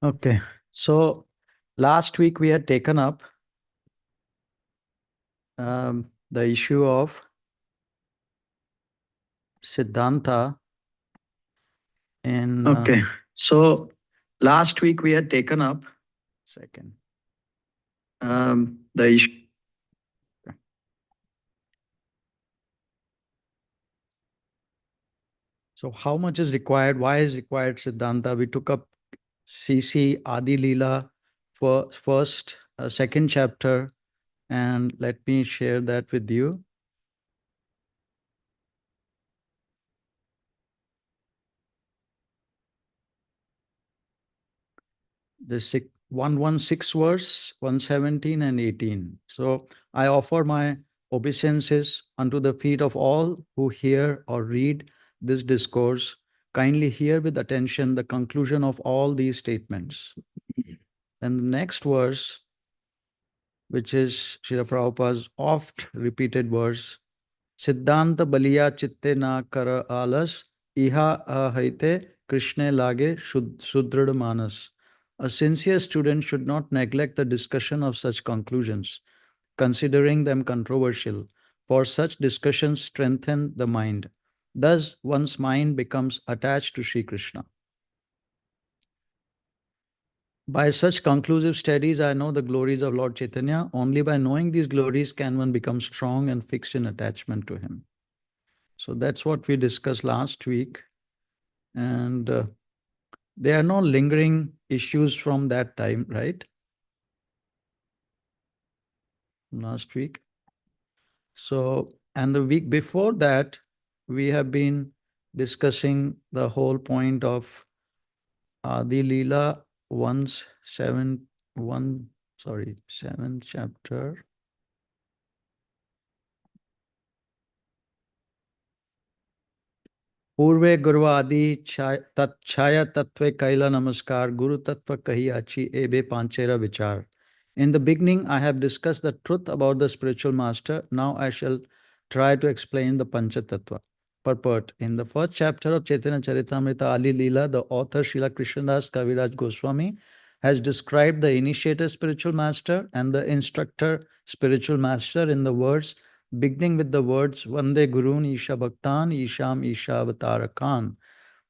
Okay, so last week we had taken up the issue of Siddhanta in. Okay, so last week we had taken up Second. the issue. So, how much is required? Why is required Siddhanta? We took up CC Adi Leela for first, second chapter, and let me share that with you. The 116 verse, 117 and 18. So I offer my obeisances unto the feet of all who hear or read this discourse. Kindly hear with attention the conclusion of all these statements. And the next verse, which is Srila Prabhupada's oft repeated verse, Siddhanta baliya chitte na kara alas, iha ahaite Krishna lage sudrida manas. A sincere student should not neglect the discussion of such conclusions, considering them controversial, for such discussions strengthen the mind. Thus, one's mind becomes attached to Sri Krishna. By such conclusive studies, I know the glories of Lord Chaitanya. Only by knowing these glories can one become strong and fixed in attachment to him. So that's what we discussed last week. And there are no lingering issues from that time, right? Last week. So, and the week before that, we have been discussing the whole point of Adi Leela 7th chapter. पूर्वे गुरुवादि तत्छाया तत्व कैला नमस्कार Guru Tattva kahi achi ebe panchera vichar. In the beginning, I have discussed the truth about the spiritual master. Now I shall try to explain the Pancha Tattva. Purport. In the first chapter of Chaitanya Charitamrita Ali Leela, the author Srila Krishnadas Kaviraj Goswami has described the initiator spiritual master and the instructor spiritual master in the words beginning with the words Vande Gurun Isha Bhaktan Isham Isha Avatarakan.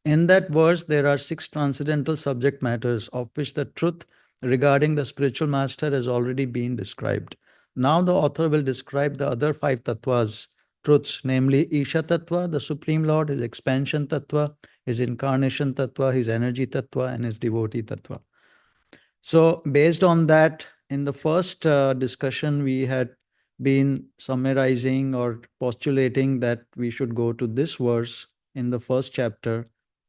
In that verse, there are 6 transcendental subject matters, of which the truth regarding the spiritual master has already been described. Now, the author will describe the other 5 tattvas, truths, namely Isha Tattva, the Supreme Lord, his expansion Tattva, his incarnation Tattva, his energy Tattva, and his devotee Tattva. So, based on that, in the first discussion, we had been summarizing or postulating that we should go to this verse in the first chapter,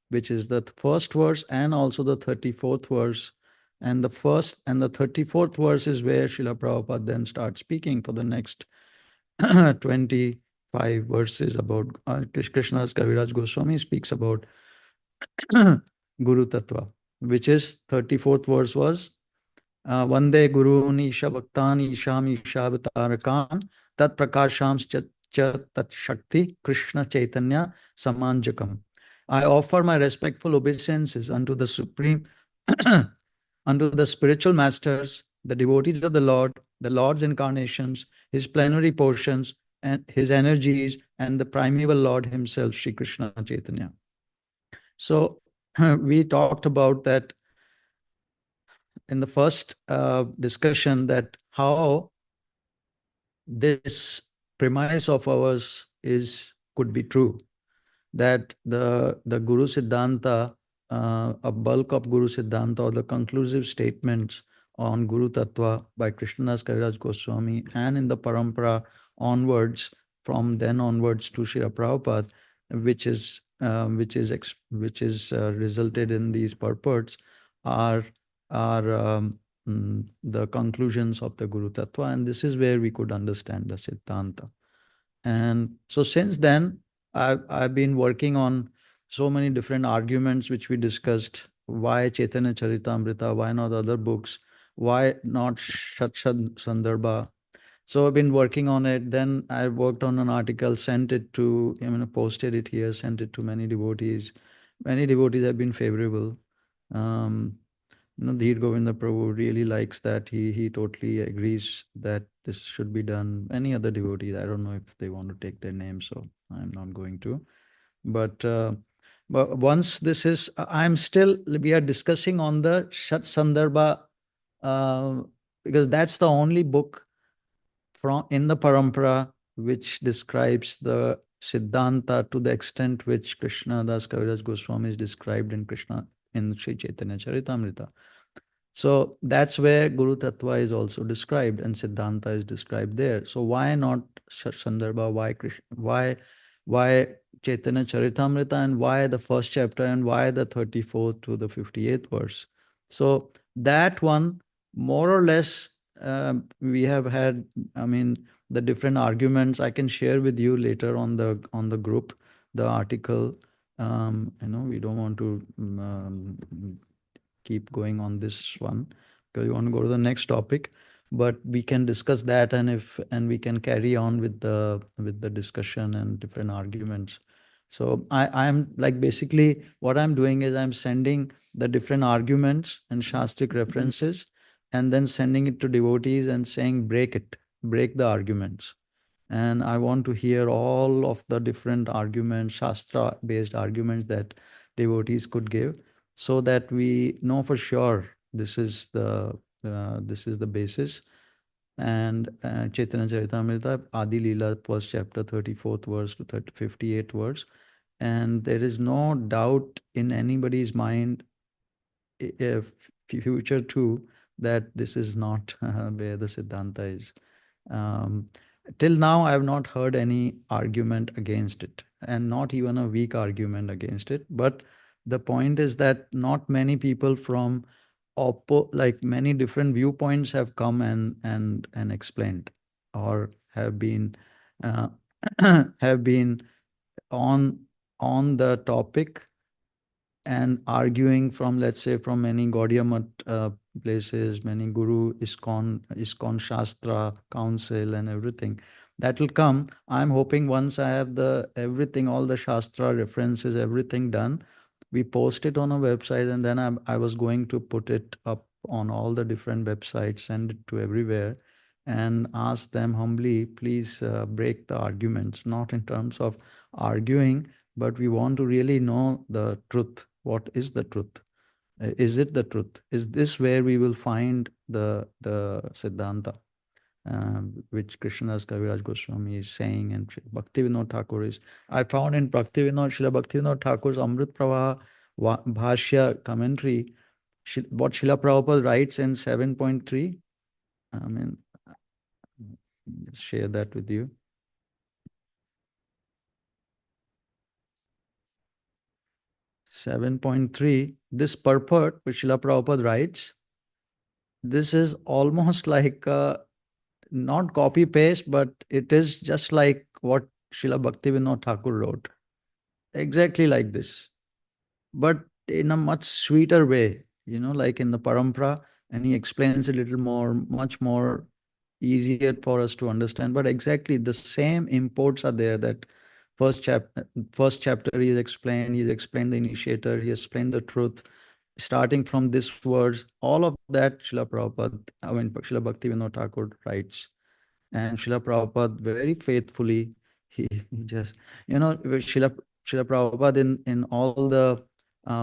which is the first verse and also the 34th verse. And the first and the 34th verse is where Srila Prabhupada then starts speaking for the next 25 verses about Krishna's Kaviraj Goswami speaks about Guru Tattva, which is 34th verse was Vande Gurun Isha Bhaktan Isham Isha Avatarakan Tat Prakasham Tat Shakti Krishna Chaitanya Samanjakam. I offer my respectful obeisances unto the Supreme, unto the spiritual masters, the devotees of the Lord's incarnations, his plenary portions, and his energies, and the primeval Lord himself, Sri Krishna Chaitanya. So we talked about that in the first discussion, that how this premise of ours could be true, that the Guru Siddhanta, a bulk of Guru Siddhanta or the conclusive statements on Guru Tattva by Krishnadas Kaviraj Goswami and in the Parampara onwards, from then onwards to Srila Prabhupada, which is resulted in these purports, are the conclusions of the Guru Tattva, and this is where we could understand the Siddhanta. And so since then, I've been working on so many different arguments which we discussed. Why Chaitanya Charitamrita? Why not other books? Why not Shat Sandarbha? So I've been working on it. Then I worked on an article, sent it to, posted it here, sent it to many devotees. Many devotees have been favorable. Um, Dhir Govinda Prabhu really likes that. He totally agrees that this should be done. Any other devotees, I don't know if they want to take their name, so I'm not going to. But once this is, I'm still, we are discussing on the Shat Sandarbha, uh, because that's the only book from in the parampara which describes the Siddhanta to the extent which Krishna Das Kaviraj Goswami is described in Krishna in Sri Chaitanya Charitamrita. So that's where Guru Tattva is also described and Siddhanta is described there. So why not Sandarbha? Why Krishna? Why Chaitanya Charitamrita, and why the first chapter, and why the 34th to the 58th verse? So that one, more or less, we have had. I mean, the different arguments I can share with you later on the group, the article. We don't want to keep going on this one because we want to go to the next topic, but we can discuss that, and we can carry on with the discussion and different arguments. So I'm like, basically what I'm doing is I'm sending the different arguments and shastric references, and then sending it to devotees and saying, break the arguments. And I want to hear all of the different arguments, Shastra based arguments that devotees could give, so that we know for sure this is the basis. And Chaitanya Charitamrita, Adi Leela, first chapter, 34th verse to 58th verse. And there is no doubt in anybody's mind, if future too, that this is not where the Siddhanta is. Um, till now, I have not heard any argument against it, and not even a weak argument against it. But the point is that not many people from like many different viewpoints have come and explained, or have been uh, have been on on the topic and arguing from, let's say, from many Gaudiya Math places, many Guru, ISKCON Shastra Council, and everything. That will come. I'm hoping once I have the everything, all the Shastra references, everything done, we post it on a website, and then I was going to put it up on all the different websites, send it to everywhere, and ask them humbly, please break the arguments, not in terms of arguing, but we want to really know the truth. What is the truth? Is it the truth? Is this where we will find the Siddhanta, which Krishnadas Kaviraj Goswami is saying, and Bhaktivinoda Thakur is. I found in Srila Bhaktivinoda Thakur's Amrit Pravaha Bhashya commentary, what Srila Prabhupada writes in 7.3. I mean, share that with you. 7.3, this purport which Srila Prabhupada writes, this is almost like not copy paste, but it is just like what Srila Bhaktivinoda Thakur wrote. Exactly like this, but in a much sweeter way, like in the parampara, and he explains a little more, much more easier for us to understand. But exactly the same imports are there. That first chapter, he's explained the initiator, he explained the truth, starting from this words, all of that Srila Prabhupada, Srila Bhaktivinoda Thakur writes. And Srila Prabhupada very faithfully, he just, Srila Prabhupada in all the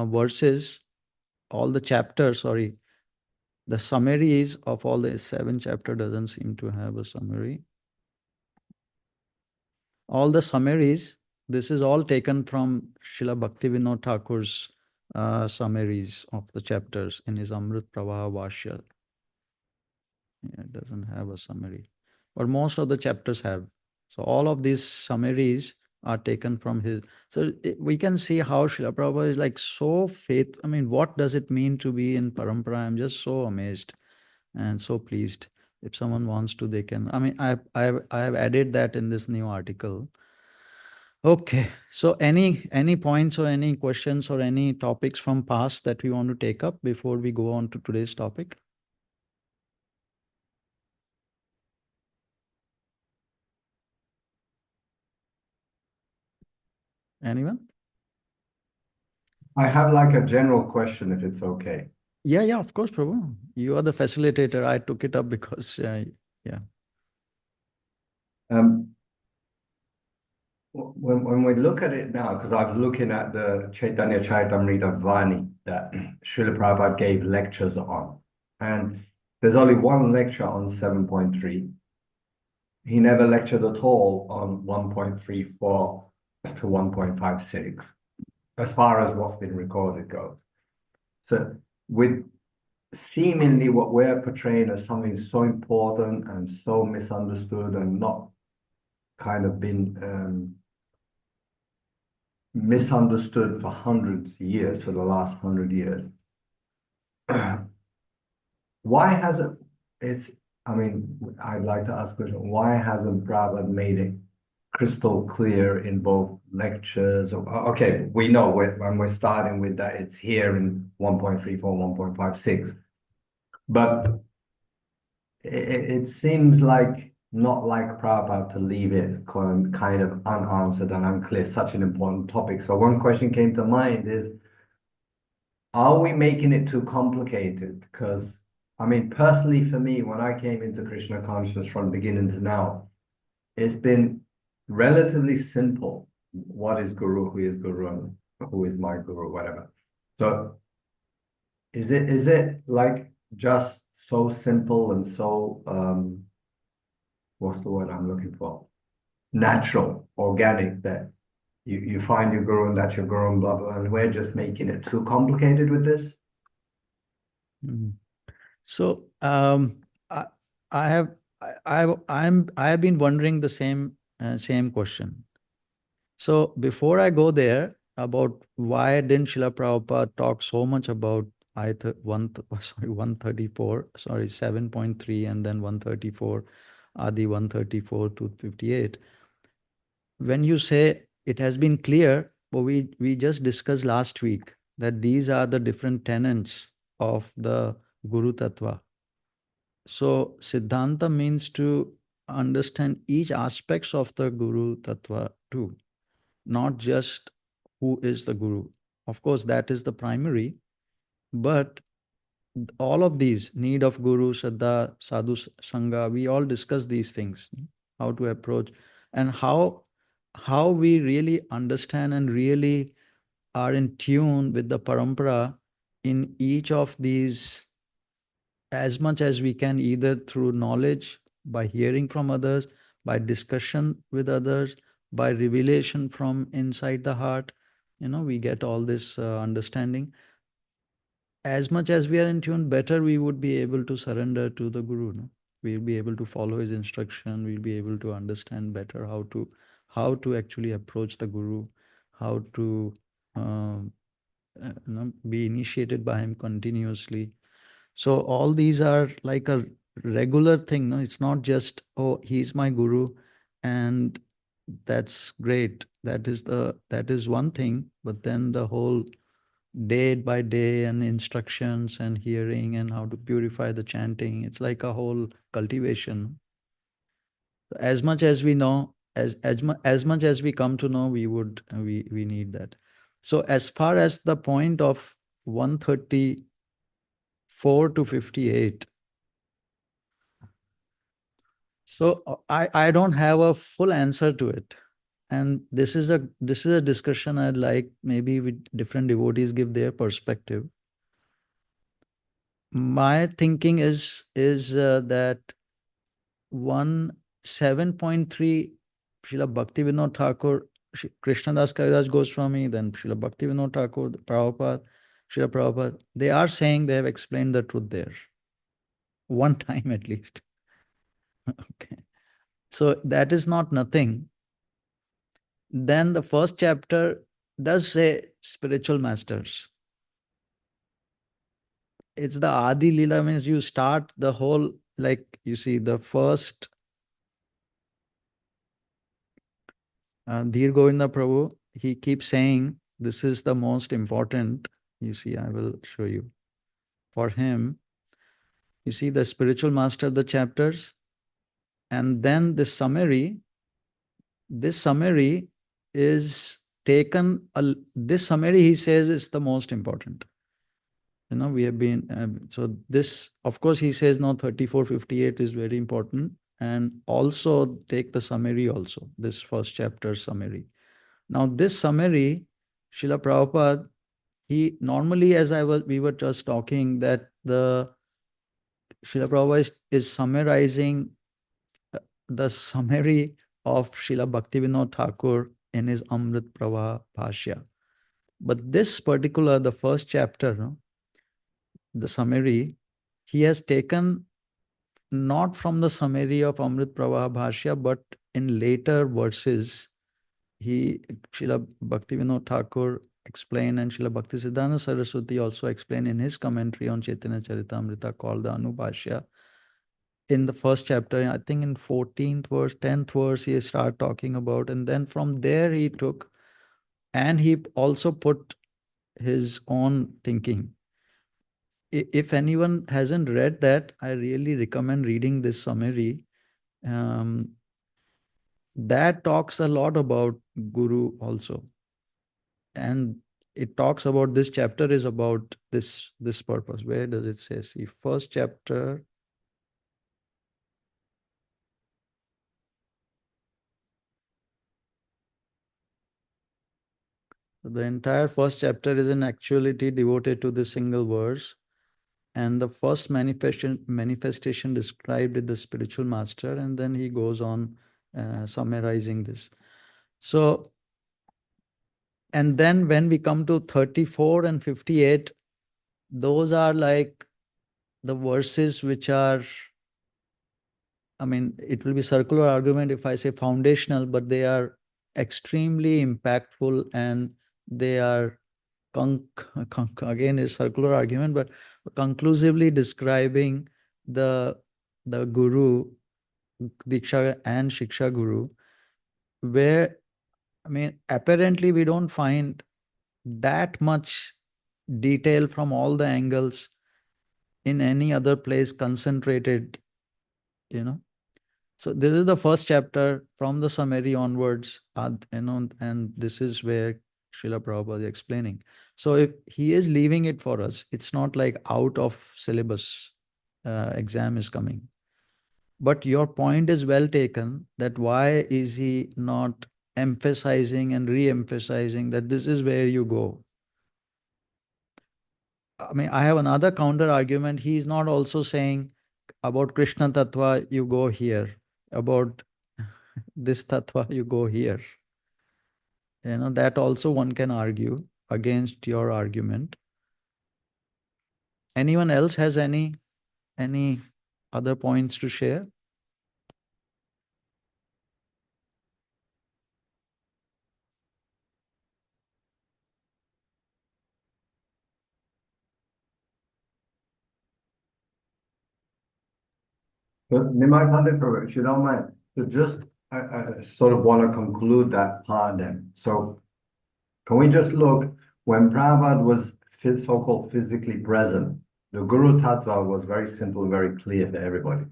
verses, all the chapters, sorry, the summaries of all the 7 chapter doesn't seem to have a summary. All the summaries, this is all taken from Srila Bhaktivinoda Thakur's summaries of the chapters in his Amrit Pravaha Vashya. Yeah, it doesn't have a summary, but most of the chapters have. So all of these summaries are taken from his. So we can see how Srila Prabhupada is like so faith. I mean, what does it mean to be in parampara? I'm just so amazed and so pleased. If someone wants to, they can. I mean, I have added that in this new article. Okay. So any points or any questions or any topics from past that we want to take up before we go on to today's topic? Anyone? I have like a general question, if it's okay. Yeah, of course, Prabhu. You are the facilitator. I took it up because, yeah. Um, when we look at it now, because I was looking at the Chaitanya Charitamrita Vani that Srila Prabhupada gave lectures on, and there's only one lecture on 7.3. He never lectured at all on 1.34 to 1.56, as far as what's been recorded goes. So with seemingly what we're portraying as something so important and so misunderstood and not kind of been misunderstood for hundreds of years, for the last 100 years. Why hasn't it's I mean, I'd like to ask a question. Why hasn't Prabhupada made it crystal clear in both lectures? Okay, we know when we're starting with that, it's here in 1.34, 1.56. But it seems like not like Prabhupada to leave it kind of unanswered and unclear, such an important topic. So one question came to mind is, are we making it too complicated? Because, I mean, personally for me, when I came into Krishna consciousness from beginning to now, it's been relatively simple. What is Guru? Who is Guru? And who is my Guru? Whatever. So is it like just so simple and so what's the word I'm looking for? Natural, organic, that you find your guru and that's your guru and blah blah, and we're just making it too complicated with this? Mhm. So, I, I have, I have been wondering the same question. So before I go there, about why didn't Srila Prabhupada talk so much about sorry, 134, sorry, 7.3 and then 134, Adi 134 to 58. When you say it has been clear, but we just discussed last week that these are the different tenets of the Guru Tattva. So Siddhanta means to understand each aspects of the Guru Tattva too, not just who is the Guru. Of course, that is the primary, but all of these need of Guru, Shraddha, Sadhu Sangha, we all discuss these things, how to approach and how we really understand and really are in tune with the parampara in each of these as much as we can, either through knowledge, by hearing from others, by discussion with others, by revelation from inside the heart. We get all this understanding. As much as we are in tune, better we would be able to surrender to the Guru. No? We'll be able to follow his instruction. We'll be able to understand better how to actually approach the Guru, how to um, be initiated by him continuously. So all these are like a regular thing. No, it's not just, oh, he's my guru, and that's great. That is one thing. But then the whole day by day and instructions and hearing and how to purify the chanting. It's like a whole cultivation. As much as we know, as much as we come to know, we need that. So as far as the point of 134 to 58. So I don't have a full answer to it. And this is a discussion I'd like maybe with different devotees give their perspective. My thinking is that one 7.3 Srila Bhaktivinoda Thakur, Krishnadas Kaviraj Goswami, then Srila Bhaktivinoda Thakur, Prabhupada, Srila Prabhupada, they are saying they have explained the truth there. One time at least. Okay. So that is not nothing. Then the first chapter does say spiritual masters. It's the Adi Lila, means you start the whole, like you see, the first Dhir Govinda Prabhu, he keeps saying this is the most important. You see, I will show you. For him, you see the spiritual master, the chapters, and then this summary is taken, this summary he says is the most important. We have been, so this, of course, he says now 3458 is very important. And also take the summary also, this first chapter summary. Now, this summary, Srila Prabhupada, he normally, as we were just talking, that the Srila Prabhupada is summarizing the summary of Srila Bhaktivinoda Thakur in his Amrit Pravaha Bhashya. But this particular, the first chapter, no, the summary, he has taken not from the summary of Amrit Pravaha Bhashya, but in later verses, Srila Bhaktivinoda Thakur explained, and Srila Bhaktisiddhanta Saraswati also explained in his commentary on Chaitanya Charitamrita called the Anubhashya. In the first chapter, I think in 14th verse, 10th verse, he started talking about, and then from there he took, and he also put his own thinking. If anyone hasn't read that, I really recommend reading this summary. That talks a lot about Guru also. And it talks about, this chapter is about this purpose. Where does it say? See, first chapter. The entire first chapter is in actuality devoted to this single verse. And the first manifestation described is the spiritual master, and then he goes on summarizing this. So, and then when we come to 34 and 58, those are like the verses which are, I mean, it will be circular argument if I say foundational, but they are extremely impactful, and they are again is circular argument, but conclusively describing the guru, Diksha and Shiksha Guru, where, I mean, apparently we don't find that much detail from all the angles in any other place concentrated, you know. So this is the first chapter from the summary onwards, and this is where Srila Prabhupada is explaining. So if he is leaving it for us, it's not like out of syllabus, exam is coming. But your point is well taken, that why is he not emphasizing and re-emphasizing that this is where you go? I mean, I have another counter argument. He is not also saying about Krishna Tattva, you go here. About this Tattva, you go here. That also one can argue against your argument. Anyone else has any other points to share? But Nimai Pandit Prabhu, if you don't mind, so just I sort of want to conclude that part then. So can we just look, when Prabhupada was so-called physically present, the Guru Tattva was very simple, very clear for everybody.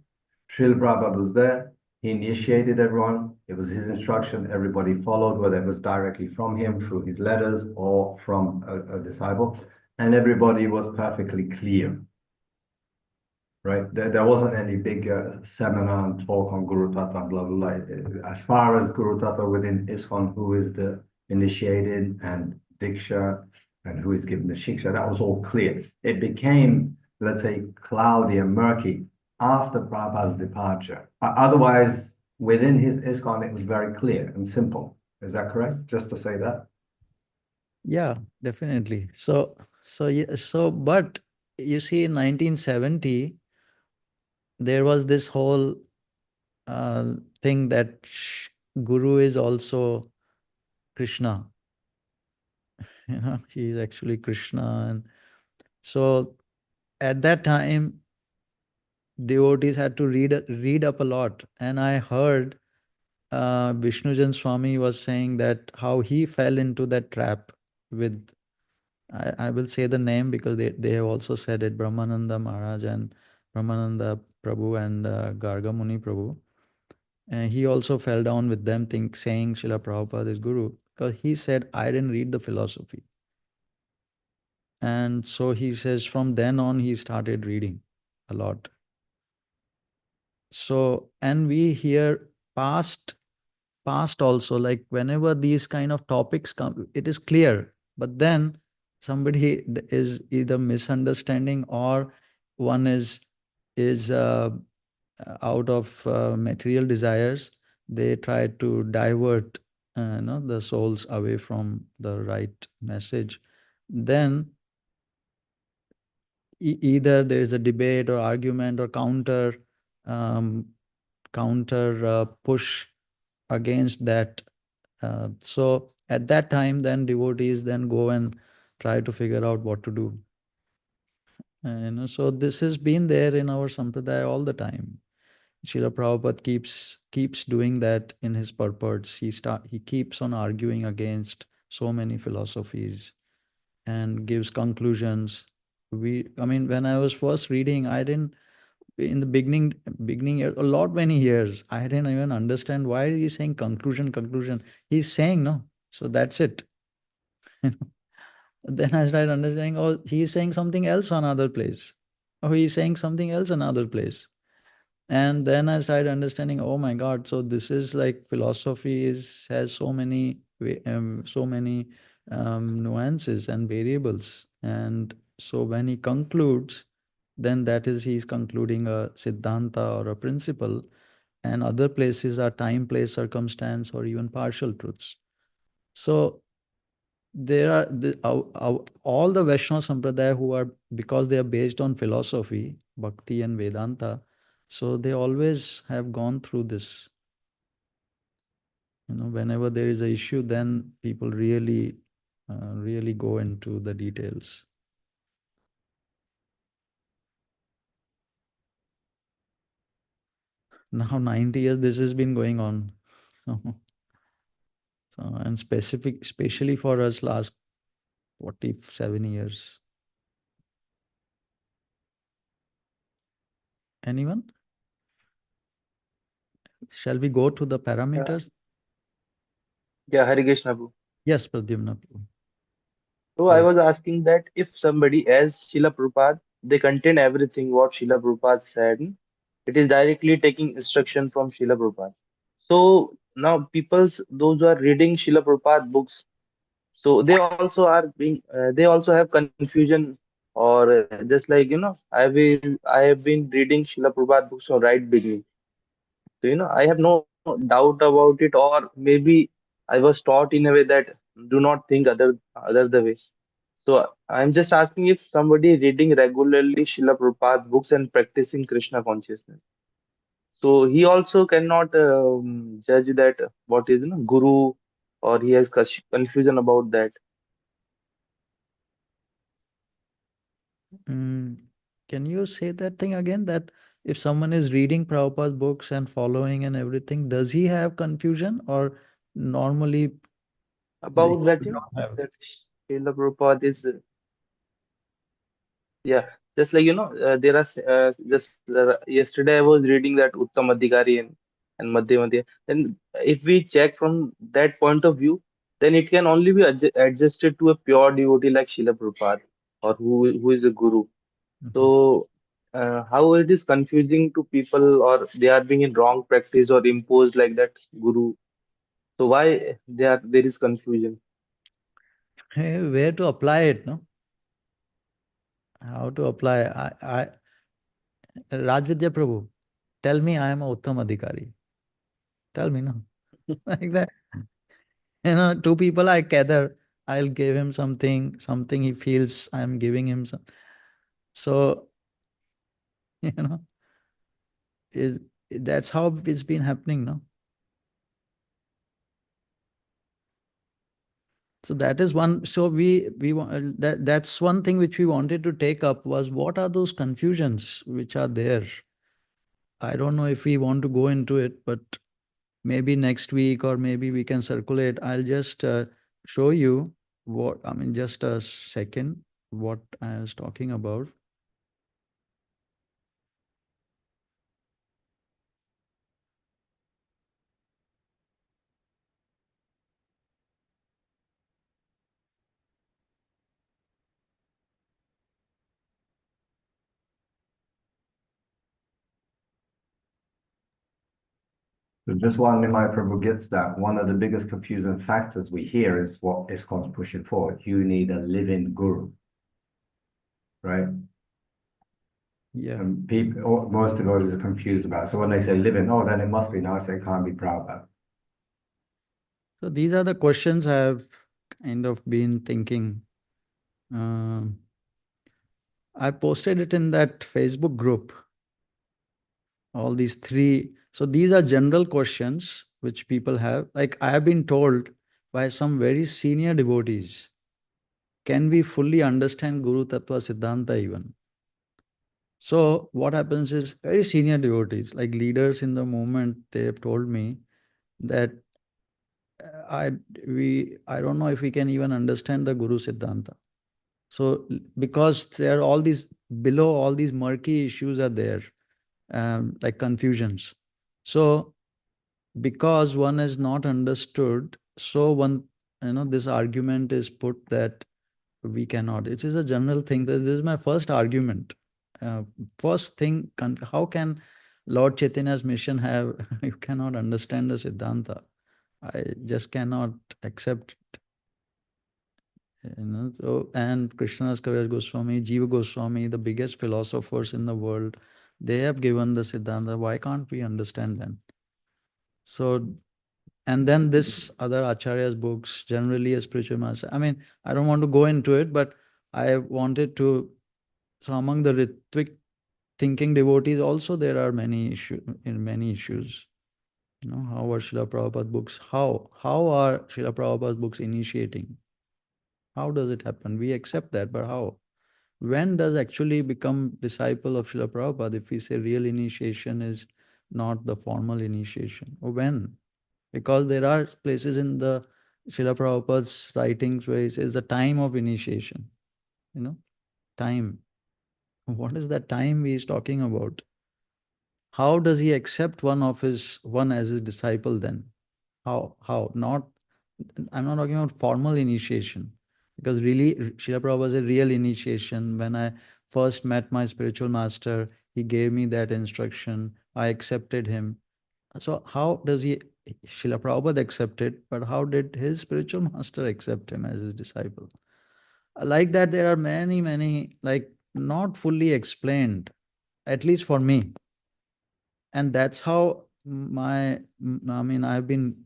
Srila Prabhupada was there, he initiated everyone, it was his instruction, everybody followed, whether it was directly from him through his letters or from a disciple, and everybody was perfectly clear. Right, there wasn't any big seminar and talk on Guru Tattva, blah, blah, blah. As far as Guru Tattva within ISKCON, who is the initiated and Diksha, and who is given the Shiksha, that was all clear. It became, let's say, cloudy and murky after Prabhupada's departure. Otherwise, within his ISKCON, it was very clear and simple. Is that correct? Just to say that? Yeah, definitely. But you see, in 1970, there was this whole thing that Guru is also Krishna. He is actually Krishna. And so at that time, devotees had to read up a lot. And I heard Vishnujan Swami was saying that how he fell into that trap with, I will say the name because they have also said it, Brahmananda Maharaj and Brahmananda Prabhu and Garga Muni Prabhu. And he also fell down with them, saying Srila Prabhupada is Guru, because he said, I didn't read the philosophy. And so he says from then on, he started reading a lot. So, and we hear past, past also, like whenever these kind of topics come, it is clear. But then somebody is either misunderstanding, or one is out of material desires. They try to divert the souls away from the right message. Then either there is a debate or argument or um, counter push against that. So at that time, then devotees then go and try to figure out what to do. So this has been there in our sampradaya all the time. Srila Prabhupada keeps doing that in his purports. He keeps on arguing against so many philosophies and gives conclusions. I mean, when I was first reading, I didn't, in the beginning a lot many years, I didn't even understand why he's saying conclusion. He's saying no, so that's it. Then I started understanding, oh, he's saying something else another place. Oh, he's saying something else another place. And then I started understanding, oh my God, so this is like philosophy has so many nuances and variables. And so when he concludes, then that is he's concluding a Siddhanta or a principle, and other places are time, place, circumstance, or even partial truths. So there are all the Vaishnava Sampradaya who are, because they are based on philosophy, Bhakti and Vedanta, so they always have gone through this. Whenever there is a issue, then people really go into the details. Now 90 years this has been going on. So, and especially for us, last 47 years. Anyone? Shall we go to the Yeah, parameters? yeah, Hare Krishna, Prabhu. Yes, Pradyumna. So I Hare. was asking that if somebody as Srila Prabhupada, they contain everything what Srila Prabhupada said. It is directly taking instruction from Srila Prabhupada. So now people's those who are reading Srila Prabhupada books, so they also have confusion, or just like I have been reading Srila Prabhupada books from right beginning. So I have no doubt about it, or maybe I was taught in a way that do not think other the way. So I'm just asking if somebody reading regularly Srila Prabhupada books and practicing Krishna consciousness, so he also cannot judge that what is guru, or he has confusion about that. Mm, can you say that thing again? That if someone is reading Prabhupada's books and following and everything, does he have confusion, or normally he About that, should not have? that Srila Prabhupada is yeah, just like there are just yesterday I was reading that Uttam Adhikari and Madhya Madhya. And if we check from that point of view, then it can only be adjusted to a pure devotee like Srila Prabhupada, or who is the guru. Mhm. So how it is confusing to people, or they are being in wrong practice or imposed like that guru. So why there is confusion? Hey, where to apply it, no? How to apply? Rajvidya Prabhu, tell me I am a Uttam Adhikari. Tell me, no? Like that. Two people I gather, I'll give him something he feels I'm giving him some. So, you know, it, that's how it's been happening, no? So that is one. So that's one thing which we wanted to take up, was what are those confusions which are there. I don't know if we want to go into it, but maybe next week, or maybe we can circulate. I'll just show you what I mean. Just a second, what I was talking about. So just while Nimai Prabhu gets that, one of the biggest confusing factors we hear is what ISKCON's pushing forward. You need a living guru, right? Yeah. And people, most devotees are confused about it. So when they say living, oh, then it must be. Now I say it can't be Prabhupada. So these are the questions I have kind of been thinking. Um, I posted it in that Facebook group. All these three. So these are general questions which people have. Like I have been told by some very senior devotees, can we fully understand Guru Tattva Siddhanta even? So what happens is very senior devotees, like leaders in the movement, they have told me that I I don't know if we can even understand the Guru Siddhanta. So because there are all these below, all these murky issues are there, like confusions. So because one is not understood, so one, this argument is put that we cannot. It is a general thing. This is my first argument. Uh, First thing, how can Lord Chaitanya's mission have, you cannot understand the Siddhanta. I just cannot accept, So, and Krishnadas Kaviraj Goswami, Jiva Goswami, the biggest philosophers in the world, they have given the Siddhanta. Why can't we understand them? So, and then this other Acharya's books, generally a spiritual master. I mean, I don't want to go into it, but I wanted to. So among the Ritvic thinking devotees, also there are many issues. How are Srila Prabhupada books? How are Srila Prabhupada books initiating? How does it happen? We accept that, but how? When does actually become disciple of Srila Prabhupada if we say real initiation is not the formal initiation? Or when? Because there are places in the Srila Prabhupada's writings where he says the time of initiation, time. What is that time he is talking about? How does he accept one as his disciple then? How? Not, I'm not talking about formal initiation. Because really, Srila Prabhupada was a real initiation. When I first met my spiritual master, he gave me that instruction. I accepted him. So how does Srila Prabhupada accept it, but how did his spiritual master accept him as his disciple? Like that, there are many, like not fully explained, at least for me. And that's how I mean, I've been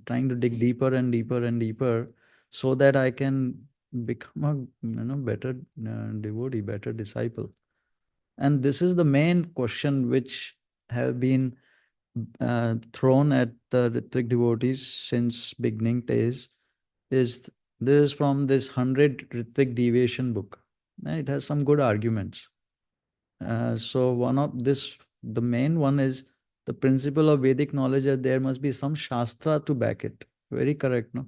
trying to dig deeper and deeper and deeper so that I can become a better devotee, better disciple. And this is the main question which have been thrown at the Ritvik devotees since beginning days. Is this is from this 100 Ritvik deviation book. And it has some good arguments. So one of this, the main one is the principle of Vedic knowledge that there must be some Shastra to back it. Very correct, no?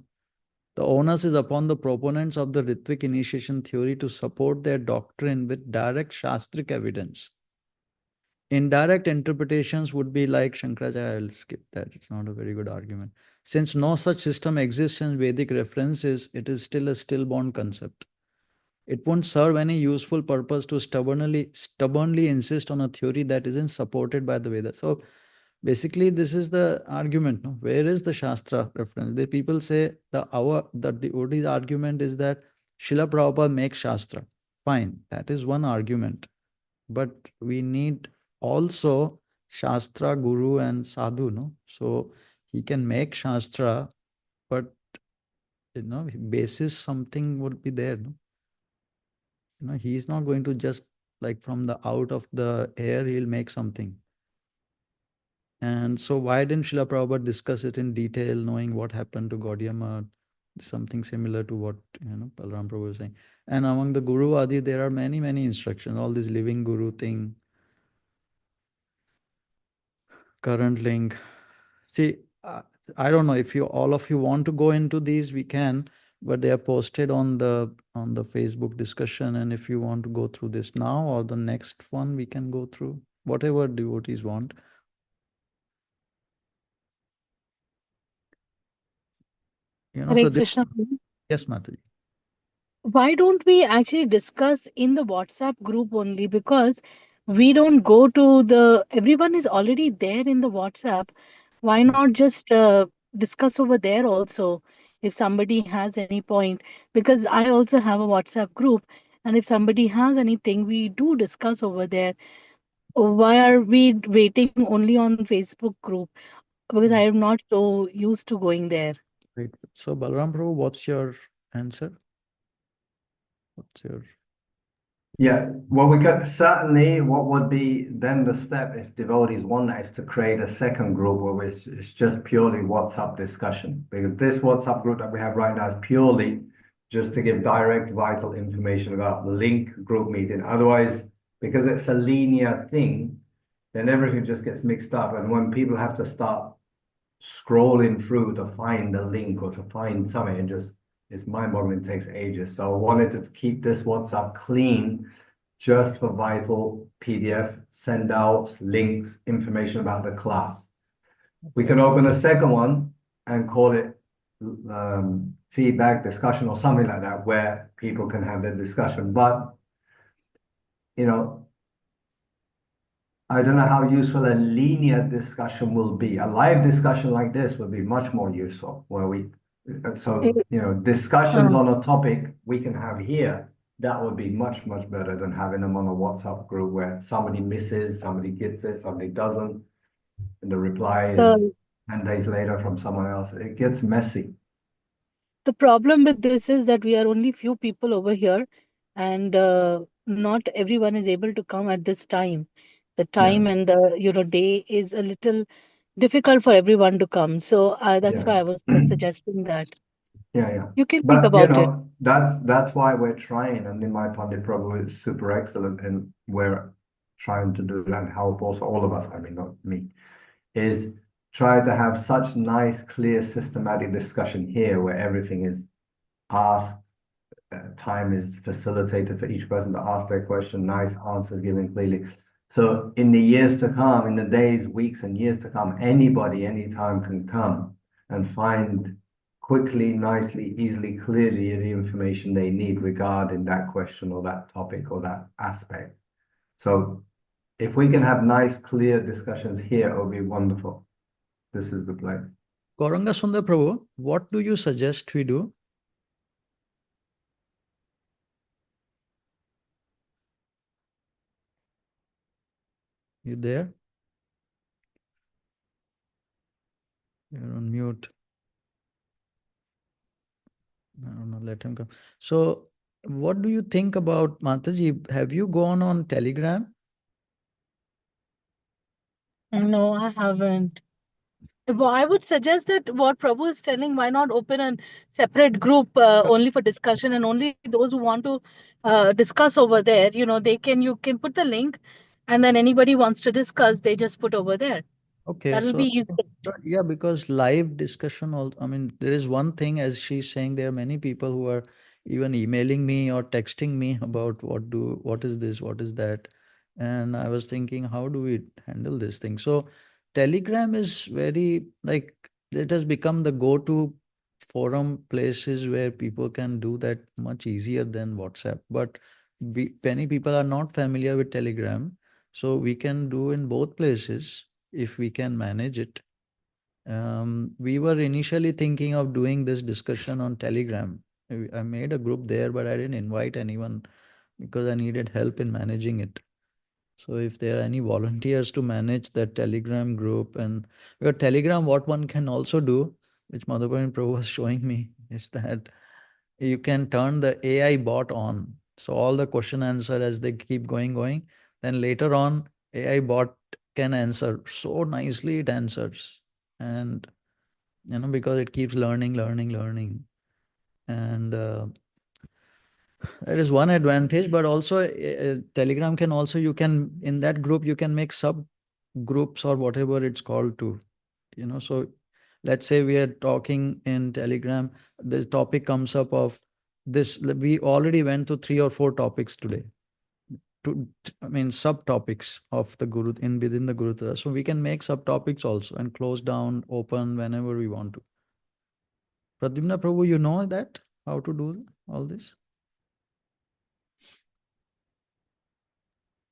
The onus is upon the proponents of the Ritvik initiation theory to support their doctrine with direct Shastric evidence. Indirect interpretations would be like Shankaracharya. I'll skip that. It's not a very good argument. Since no such system exists in Vedic references, it is still a stillborn concept. It won't serve any useful purpose to stubbornly insist on a theory that isn't supported by the Vedas. So basically, this is the argument. No? Where is the Shastra reference? The people say the devotee's argument is that Srila Prabhupada makes Shastra. Fine, that is one argument. But we need also Shastra, Guru, and Sadhu. No? So he can make Shastra, but basis something would be there. No? He's not going to just like from the out of the air, he'll make something. And so why didn't Srila Prabhupada discuss it in detail, knowing what happened to Gaudiya Math? Something similar to what Balaram Prabhu was saying. And among the Guru Adi, there are many instructions, all this living Guru thing, current link. See, I don't know if you all of you want to go into these, we can, but they are posted on the Facebook discussion. And if you want to go through this now or the next one, we can go through whatever devotees want. Hare Krishna. Yes, Mataji. Why don't we actually discuss in the WhatsApp group only? Because we don't go to everyone is already there in the WhatsApp. Why not just discuss over there also if somebody has any point? Because I also have a WhatsApp group, and if somebody has anything, we do discuss over there. Why are we waiting only on Facebook group? Because I am not so used to going there. Right. So, Balram Prabhu, what's your answer? What's your Yeah, well, we could certainly, what would be then the step if devotees want that is to create a second group where it's just purely WhatsApp discussion. Because this WhatsApp group that we have right now is purely just to give direct vital information about the link group meeting. Otherwise, because it's a linear thing, then everything just gets mixed up. And when people have to start scrolling through to find the link or to find something, and just it's mind-boggling, it takes ages. So I wanted to keep this WhatsApp clean just for vital PDF, send out links, information about the class. We can open a second one and call it feedback discussion or something like that, where people can have their discussion. But you know, I don't know how useful a linear discussion will be. A live discussion like this would be much more useful, where Eh, discussions uh, on a topic we can have here, that would be much, much better than having them on a WhatsApp group where somebody misses, somebody gets it, somebody doesn't, and the reply is the 10 days later from someone else. It gets messy. the problem with this is that we are only few people over here, and not everyone is able to come at this time. The Yeah, time and the day is a little difficult for everyone to come. So that's yeah. why I was suggesting that Yeah, yeah. you can think But about it. that's why we're trying, and in my Pandit Prabhu is super excellent, and we're trying to do that and help also all of us, I mean, not me, is try to have such nice, clear, systematic discussion here where everything is asked, time is facilitated for each person to ask their question, nice answers given clearly. So in the years to come, in the days, weeks, and years to come, anybody, anytime can come and find quickly, nicely, easily, clearly the information they need regarding that question or that topic or that aspect. So if we can have nice, clear discussions here, it will be wonderful. This is the place. Gauranga Sundar Prabhu, what do you suggest we do? You there? You're on mute. I don't know, let him come. So, what do you think about Mataji? Have you gone on Telegram? No, I haven't. I would suggest that what Prabhu is telling, why not open a separate group only for discussion, and only those who want to discuss over there, you can put the link, and then anybody wants to discuss, they just put over there. Okay, That will so be easy. yeah, because live discussion also, I mean, there is one thing as she's saying, there are many people who are even emailing me or texting me about what is this, what is that. And I was thinking, how do we handle this thing? So Telegram is very like it has become the go-to forum places where people can do that much easier than WhatsApp. But many people are not familiar with Telegram. So we can do in both places if we can manage it. We were initially thinking of doing this discussion on Telegram. I made a group there, but I didn't invite anyone because I needed help in managing it. So if there are any volunteers to manage that Telegram group, and because Telegram, what one can also do, which Madhavan Prabhu was showing me, is that you can turn the AI bot on. So all the question answer as they keep going, then later on AI bot can answer so nicely it answers. And because it keeps learning. And that is one advantage, but also Telegram can also, you can, in that group, you can make sub groups or whatever it's called to, so let's say we are talking in Telegram, the topic comes up of this, we already went to 3 or 4 topics today, I mean subtopics of the guru in within the Gurudwara. So we can make subtopics also and close down, open whenever we want to. Pradyumna Prabhu, you know that how to do all this?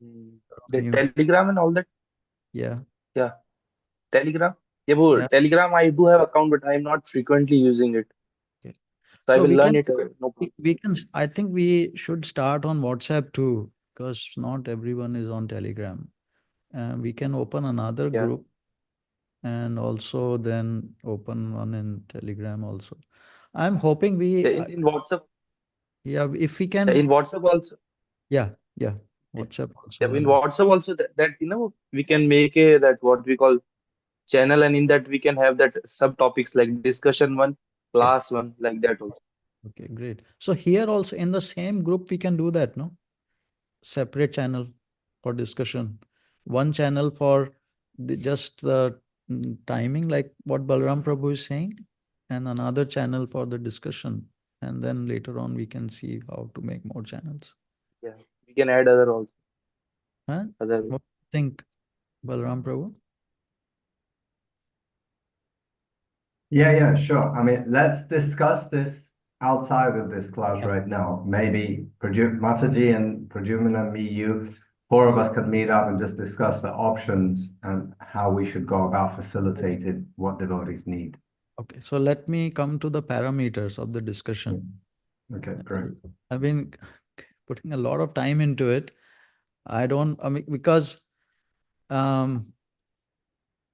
Mm, You're on The mute. Telegram and all that. Yeah. Yeah, Telegram. Yeah, but Yeah. Telegram I do have account, but I'm not frequently using it. Okay. So I So will we learn can it. No problem. we can I think we should start on WhatsApp too, because not everyone is on Telegram. We can open another Yeah, group and also then open one in Telegram also. I'm hoping yeah. we In WhatsApp, yeah, if we yeah, can, in WhatsApp also. yeah, yeah, Yeah, WhatsApp also, yeah, why in not? WhatsApp also that we can make a that what we call channel, and in that we can have that subtopics like discussion one, Okay, class one, like that also. okay, great. So here also in the same group we can do that, no? Separate channel for discussion. One channel for just the timing, like what Balram Prabhu is saying, and another channel for the discussion. And then later on we can see how to make more channels. Yeah, we can add other also, Huh? other. What do you think, Balram Prabhu? Yeah, sure. I mean, let's discuss this outside of this class Yeah. right now. Maybe Mataji and Pradyumna and me, you, four of us could meet up and just discuss the options and how we should go about facilitating what devotees need. Okay, so let me come to the parameters of the discussion. Okay, great. I've been putting a lot of time into it. I mean, because Mataji,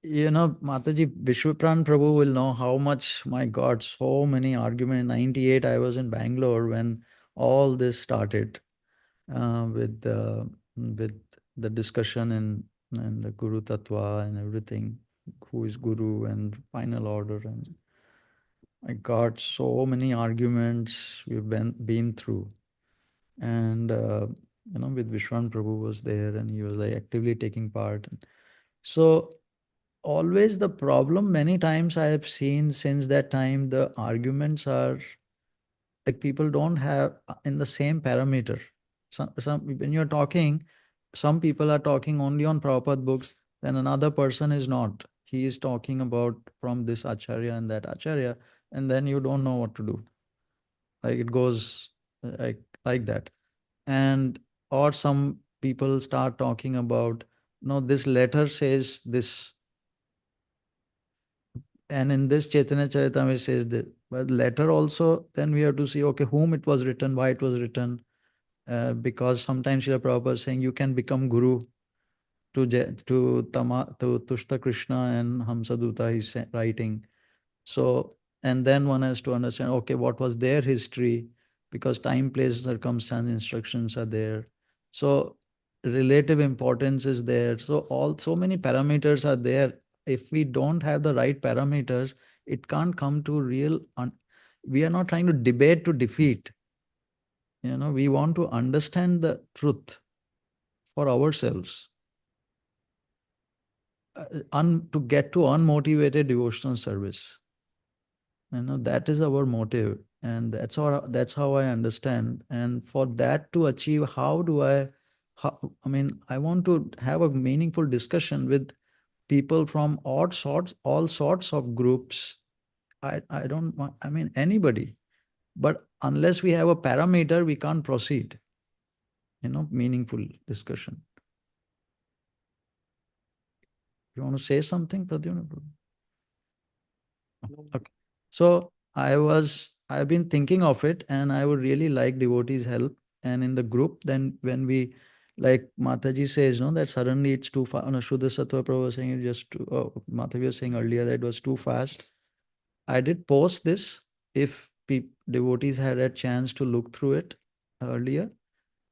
Vishwapran Prabhu will know how much, my God, so many arguments. In 98, I was in Bangalore when all this started with the discussion and the Guru Tattva and everything, who is Guru and final order. And I got so many arguments we've been through. And, with Vishwan Prabhu was there and he was like actively taking part. So always the problem, many times I have seen since that time, the arguments are like people don't have in the same parameter. Some when you're talking, some people are talking only on Prabhupada books, then another person is not. He is talking about from this acharya and that acharya, and then you don't know what to do. Like it goes like that. And or some people start talking about, no, this letter says this, and in this Chaitanya Charitamrita says that. But letter also, then we have to see, okay, whom it was written, why it was written, because sometimes Srila Prabhupada is saying you can become guru to Tushta Krishna and Hamsaduta he's writing. So, and then one has to understand, okay, what was their history, because time, place, circumstance, instructions are there. So, relative importance is there. So many parameters are there. If we don't have the right parameters, it can't come to real. We are not trying to debate to defeat. We want to understand the truth for ourselves, to get to unmotivated devotional service. That is our motive, and that's how I understand. And for that to achieve, I mean, I want to have a meaningful discussion with people from all sorts of groups. I don't want, I mean, anybody, but unless we have a parameter, we can't proceed. Meaningful discussion. You want to say something, Pradyumna? Okay. So I've been thinking of it, and I would really like devotees' help. And in the group, then when we, like Mataji says, no, that suddenly it's too fast. No, Shuddha Sattva Prabhu was saying it just too, Mataji was saying earlier that it was too fast. I did post this if devotees had a chance to look through it earlier.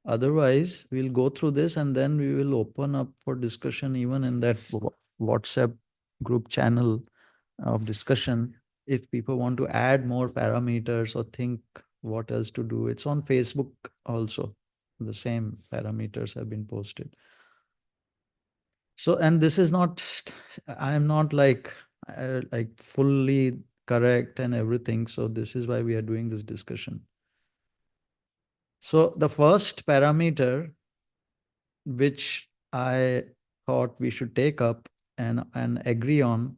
Otherwise, we'll go through this and then we will open up for discussion even in that WhatsApp group channel of discussion. If people want to add more parameters or think what else to do, it's on Facebook also. The same parameters have been posted. So, and this is not, I'm not like fully correct and everything. So this is why we are doing this discussion. So the first parameter which I thought we should take up and agree on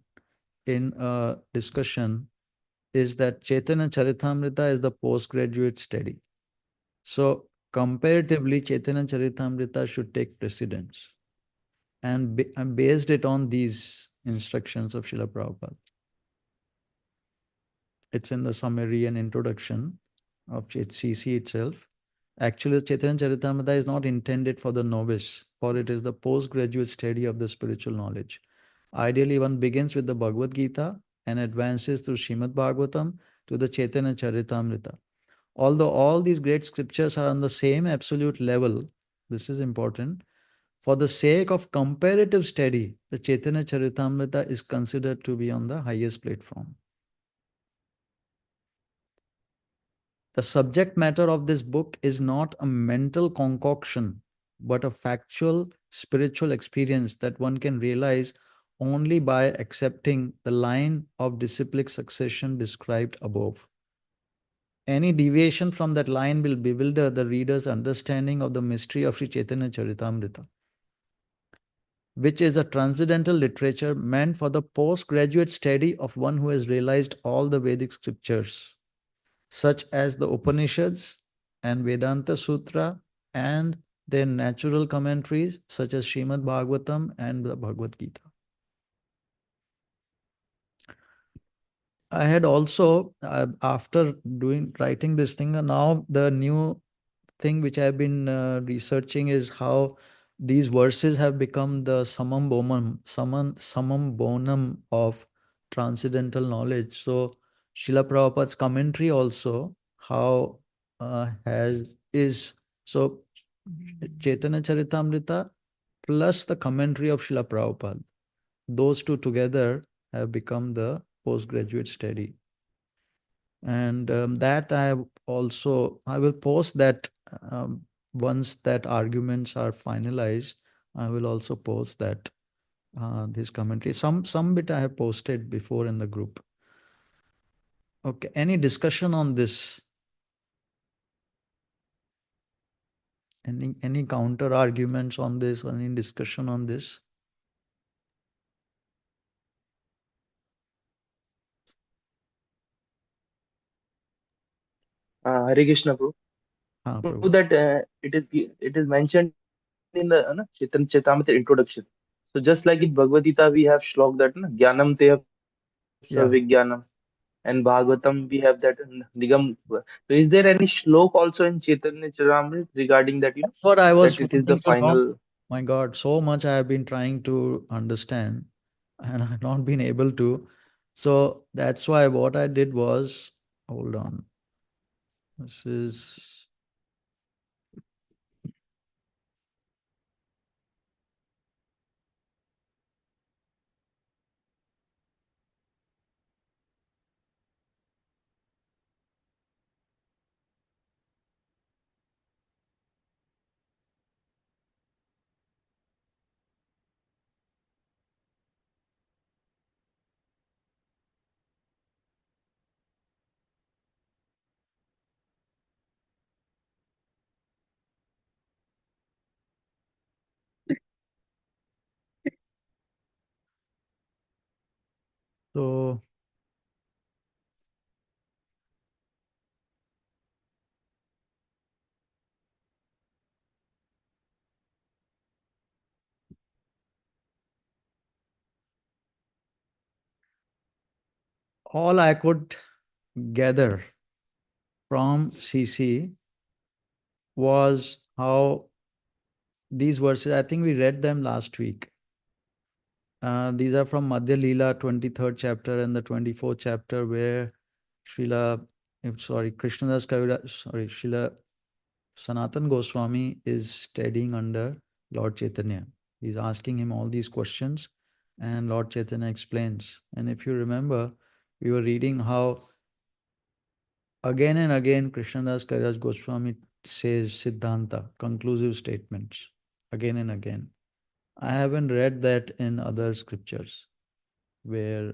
in a discussion is that Chaitanya Charitamrita is the postgraduate study. So comparatively, Chaitanya Charitamrita should take precedence. And based it on these, instructions of Srila Prabhupada. It's in the summary and introduction of CC itself. Actually, Chaitanya Charitamrita is not intended for the novice, for it is the postgraduate study of the spiritual knowledge. Ideally, one begins with the Bhagavad Gita and advances through Srimad Bhagavatam to the Chaitanya Charitamrita. Although all these great scriptures are on the same absolute level, this is important. For the sake of comparative study, the Chaitanya Charitamrita is considered to be on the highest platform. The subject matter of this book is not a mental concoction, but a factual spiritual experience that one can realize only by accepting the line of disciplic succession described above. Any deviation from that line will bewilder the reader's understanding of the mystery of Sri Chaitanya Charitamrita, which is a transcendental literature meant for the postgraduate study of one who has realized all the Vedic scriptures, such as the Upanishads and Vedanta Sutra and their natural commentaries, such as Srimad Bhagavatam and the Bhagavad Gita. I had also, after writing this thing, now the new thing which I've been researching is how these verses have become the summum bonum of transcendental knowledge. So Srila Prabhupada's commentary also, how so Chaitanya Charitamrita plus the commentary of Srila Prabhupada. Those two together have become the postgraduate study. And that I will post that once that arguments are finalized. I will also post that this commentary. Some bit I have posted before in the group. Okay, any discussion on this? Any counter arguments on this? Or any discussion on this? Hare Krishna, bro. True Prabhu. that it is mentioned in the Chaitanya Charitamrita introduction. So just like in Bhagavad Gita, we have shlok that Jnanam teha Yeah. savigyanam, and Bhagavatam we have that Nigam. So is there any shlok also in Chaitanya Charitamrita regarding that That's what I was that it is the wanting to know. final? My God, so much I have been trying to understand and I've not been able to. So that's why what I did was, hold on. This is, so all I could gather from CC was how these verses, I think we read them last week. These are from Madhya Leela, 23rd chapter and the 24th chapter, where Krishnadas Kaviraj, Srila Sanatan Goswami is studying under Lord Chaitanya. He's asking him all these questions, and Lord Chaitanya explains. And if you remember, we were reading how again and again Krishnadas Kaviraj Goswami says Siddhanta, conclusive statements, again and again. I haven't read that in other scriptures where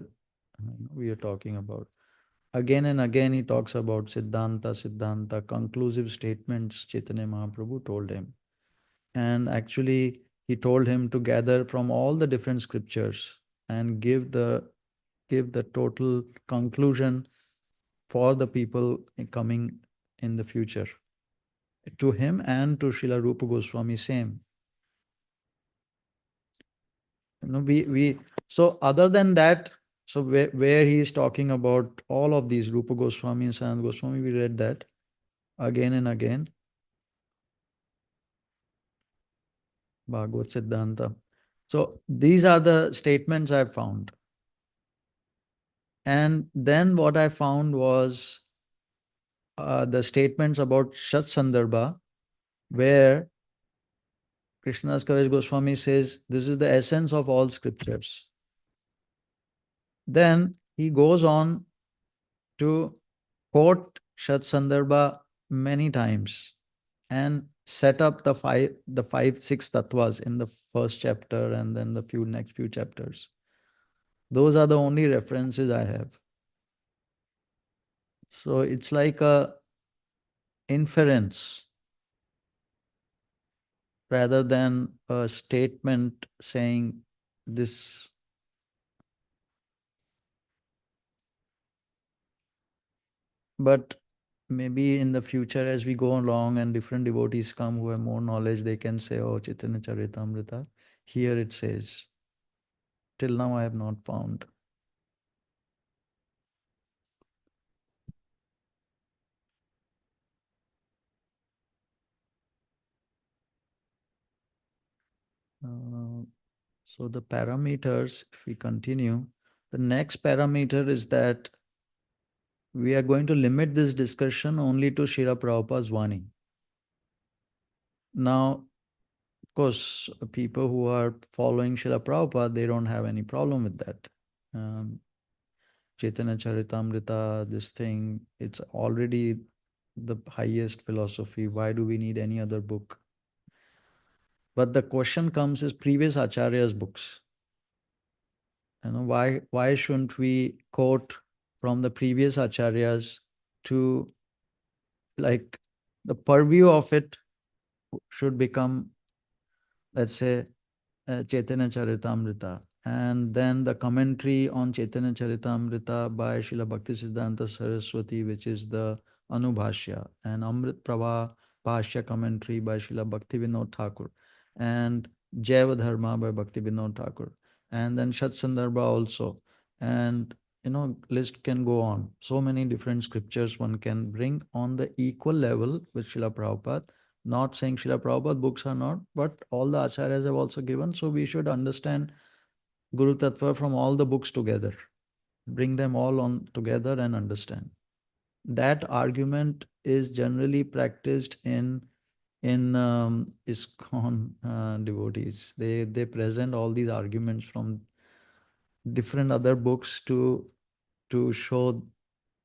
we are talking about. Again and again, he talks about Siddhanta, conclusive statements Chaitanya Mahaprabhu told him. And actually, he told him to gather from all the different scriptures and give the total conclusion for the people coming in the future. To him and to Srila Rupa Goswami, same. We So other than that, so where he is talking about all of these, Rupa Goswami and Sanat Goswami, we read that again and again. Bhagavad Siddhanta. So these are the statements I found. And then what I found was the statements about Shat Sandarbha, where Krishnadas Kaviraj Goswami says this is the essence of all scriptures. Then he goes on to quote Shat Sandarbha many times and set up the five, six tattvas in the first chapter and then the next few chapters. Those are the only references I have. So it's like a inference rather than a statement saying this. But maybe in the future, as we go along and different devotees come who have more knowledge, they can say, oh, Chaitanya Charitamrita. Here it says, till now I have not found. So the parameters, if we continue, the next parameter is that we are going to limit this discussion only to Srila Prabhupada's Vani. Now, of course, people who are following Srila Prabhupada, they don't have any problem with that. Chaitanya Charitamrita, this thing, it's already the highest philosophy. Why do we need any other book? But the question comes is previous Acharya's books. Why shouldn't we quote from the previous Acharyas to, like, the purview of it should become, let's say, Chaitanya Charitamrita. And then the commentary on Chaitanya Charitamrita by Srila Bhaktisiddhanta Saraswati, which is the Anubhashya, and Amrit Prabha Bhashya commentary by Srila Bhaktivinoda Thakur, and Jaiva Dharma by Bhaktivinoda Thakur, and then Shat Sandarbha also. And list can go on. So many different scriptures one can bring on the equal level with Srila Prabhupada. Not saying Srila Prabhupada books are not, but all the acharyas have also given. So we should understand Guru Tattva from all the books together. Bring them all on together and understand. That argument is generally practiced in ISKCON devotees. They present all these arguments from different other books to show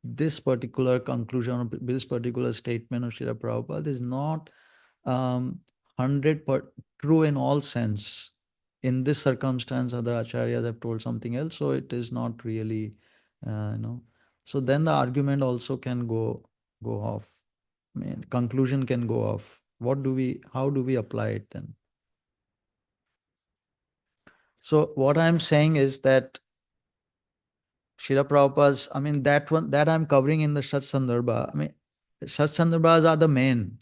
this particular conclusion or this particular statement of Srila Prabhupada is not 100 true in all sense. In this circumstance, other acharyas have told something else, so it is not really, So then the argument also can go off. I mean, conclusion can go off. How do we apply it then? So what I'm saying is that Srila Prabhupada's, I mean, that one that I'm covering in the Shat Sandarbha. I mean, Shat Sandarbhas are the main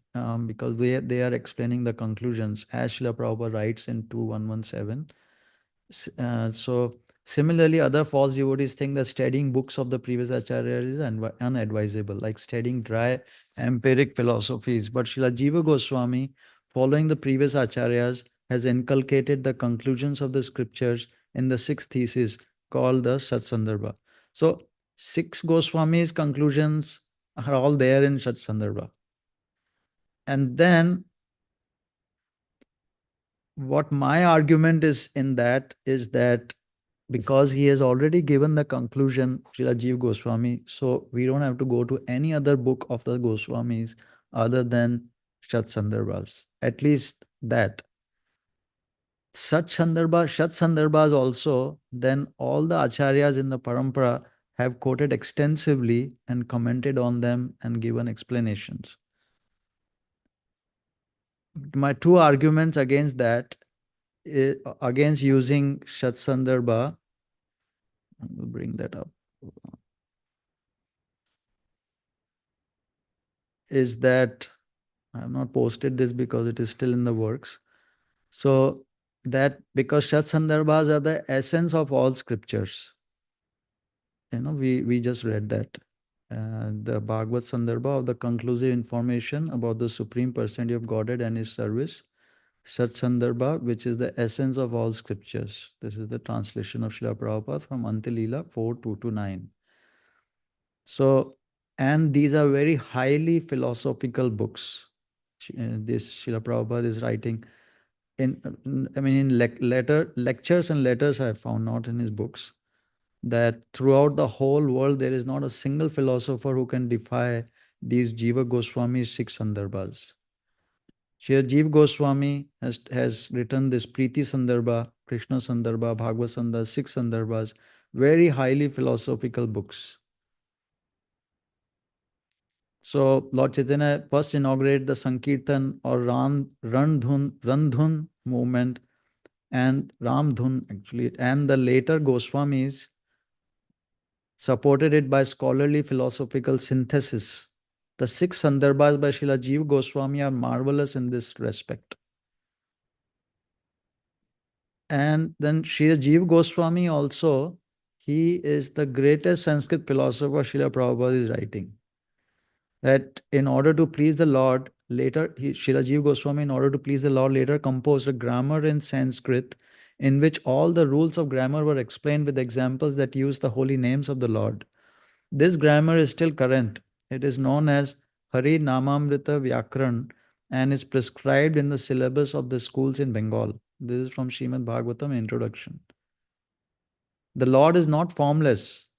because they are explaining the conclusions as Srila Prabhupada writes in 2117. So similarly, other false devotees think that studying books of the previous acharya is unadvisable, like studying dry empiric philosophies. But Srila Jiva Goswami, following the previous acharyas, has inculcated the conclusions of the scriptures in the sixth thesis called the Shat Sandarbha. So six Goswamis' conclusions are all there in Shat Sandarbha. And then what my argument is in that is that because he has already given the conclusion, Srila Jiva Goswami, so we don't have to go to any other book of the Goswamis other than Shat Sandarbhas. At least that. Shat Sandarbhas also, then all the acharyas in the parampara have quoted extensively and commented on them and given explanations. My two arguments against that, against using Shat Sandarbha, I will bring that up, is that I have not posted this because it is still in the works. So that because Shat Sandarbhas are the essence of all scriptures. We just read that. The Bhagavad Sandarbha of the conclusive information about the Supreme Personality of Godhead and His service. Sat Sandarbha, which is the essence of all scriptures. This is the translation of Srila Prabhupada from Antilila 4:2 to 9. So, and these are very highly philosophical books. This Srila Prabhupada is writing in lectures and letters I have found, not in his books, that throughout the whole world there is not a single philosopher who can defy these Jiva Goswami's 6 Sandarbhas. Sri Jiva Goswami has written this Priti Sandarbha, Krishna Sandarbha, Bhagavad Sandarbha, 6 Sandarbhas, very highly philosophical books. So Lord Chaitanya first inaugurated the Sankirtan or Randhun movement and Ramdhun actually, and the later Goswamis supported it by scholarly philosophical synthesis. The 6 Sandarbhas by Srila Jiva Goswami are marvelous in this respect. And then Srila Jiva Goswami also, he is the greatest Sanskrit philosopher Srila Prabhupada is writing. That in order to please the Lord, later, Srila Jiva Goswami, in order to please the Lord, later composed a grammar in Sanskrit in which all the rules of grammar were explained with examples that use the holy names of the Lord. This grammar is still current. It is known as Hari Namamrita Vyakran and is prescribed in the syllabus of the schools in Bengal. This is from Srimad Bhagavatam introduction. The Lord is not formless,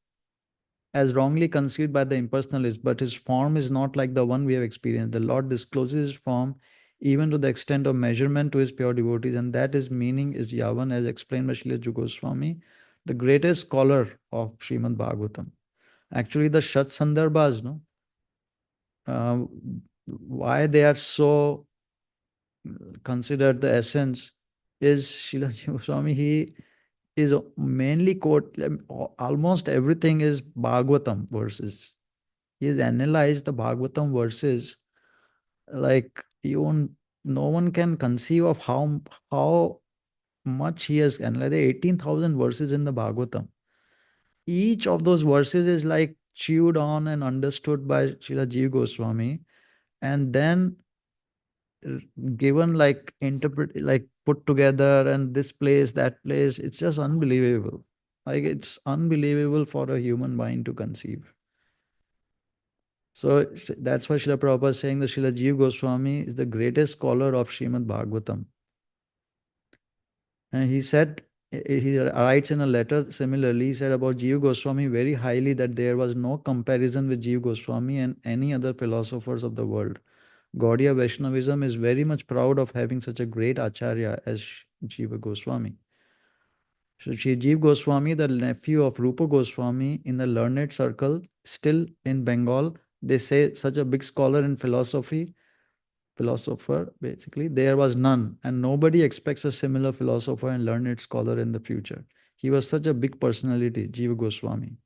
as wrongly conceived by the impersonalists, but his form is not like the one we have experienced. The Lord discloses his form even to the extent of measurement to his pure devotees, and that his meaning is Yavan, as explained by Srila Jiva Goswami, the greatest scholar of Srimad Bhagavatam. Actually, the Shat Sandarbhas, uh, why they are so considered the essence is Srila Jiva Goswami, he is mainly almost everything is Bhagavatam verses. He has analyzed the Bhagavatam verses like no one can conceive of how much he has analyzed. There are 18,000 verses in the Bhagavatam. Each of those verses is like chewed on and understood by Srila Jiva Goswami, and then given like put together, and this place, that place. It's just unbelievable. Like it's unbelievable for a human mind to conceive. So that's why Srila Prabhupada is saying that Srila Jiva Goswami is the greatest scholar of Srimad Bhagavatam. And he writes in a letter similarly, he said about Jiva Goswami very highly that there was no comparison with Jiva Goswami and any other philosophers of the world. Gaudiya Vaishnavism is very much proud of having such a great acharya as Jiva Goswami. So Shri Jiva Goswami, the nephew of Rupa Goswami, in the learned circle, still in Bengal, they say such a big scholar in philosopher, basically, there was none. And nobody expects a similar philosopher and learned scholar in the future. He was such a big personality, Jiva Goswami.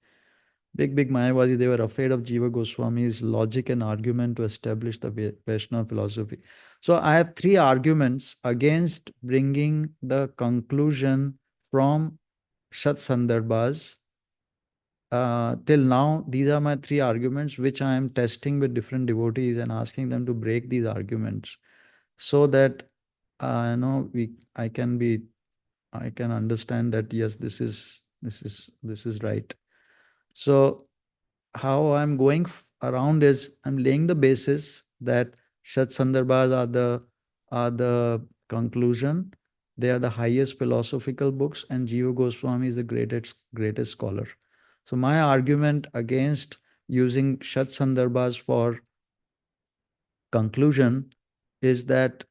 Big Mayavadi, they were afraid of Jiva Goswami's logic and argument to establish the Vaishnava philosophy. So I have 3 arguments against bringing the conclusion from Shat Sandarbhas. Till now, these are my 3 arguments which I am testing with different devotees and asking them to break these arguments so that I can understand that yes, this is right. So how I'm going around is I'm laying the basis that Shat Sandarbhas are the conclusion. They are the highest philosophical books, and Jiva Goswami is the greatest scholar. So my argument against using Shat Sandarbhas for conclusion is that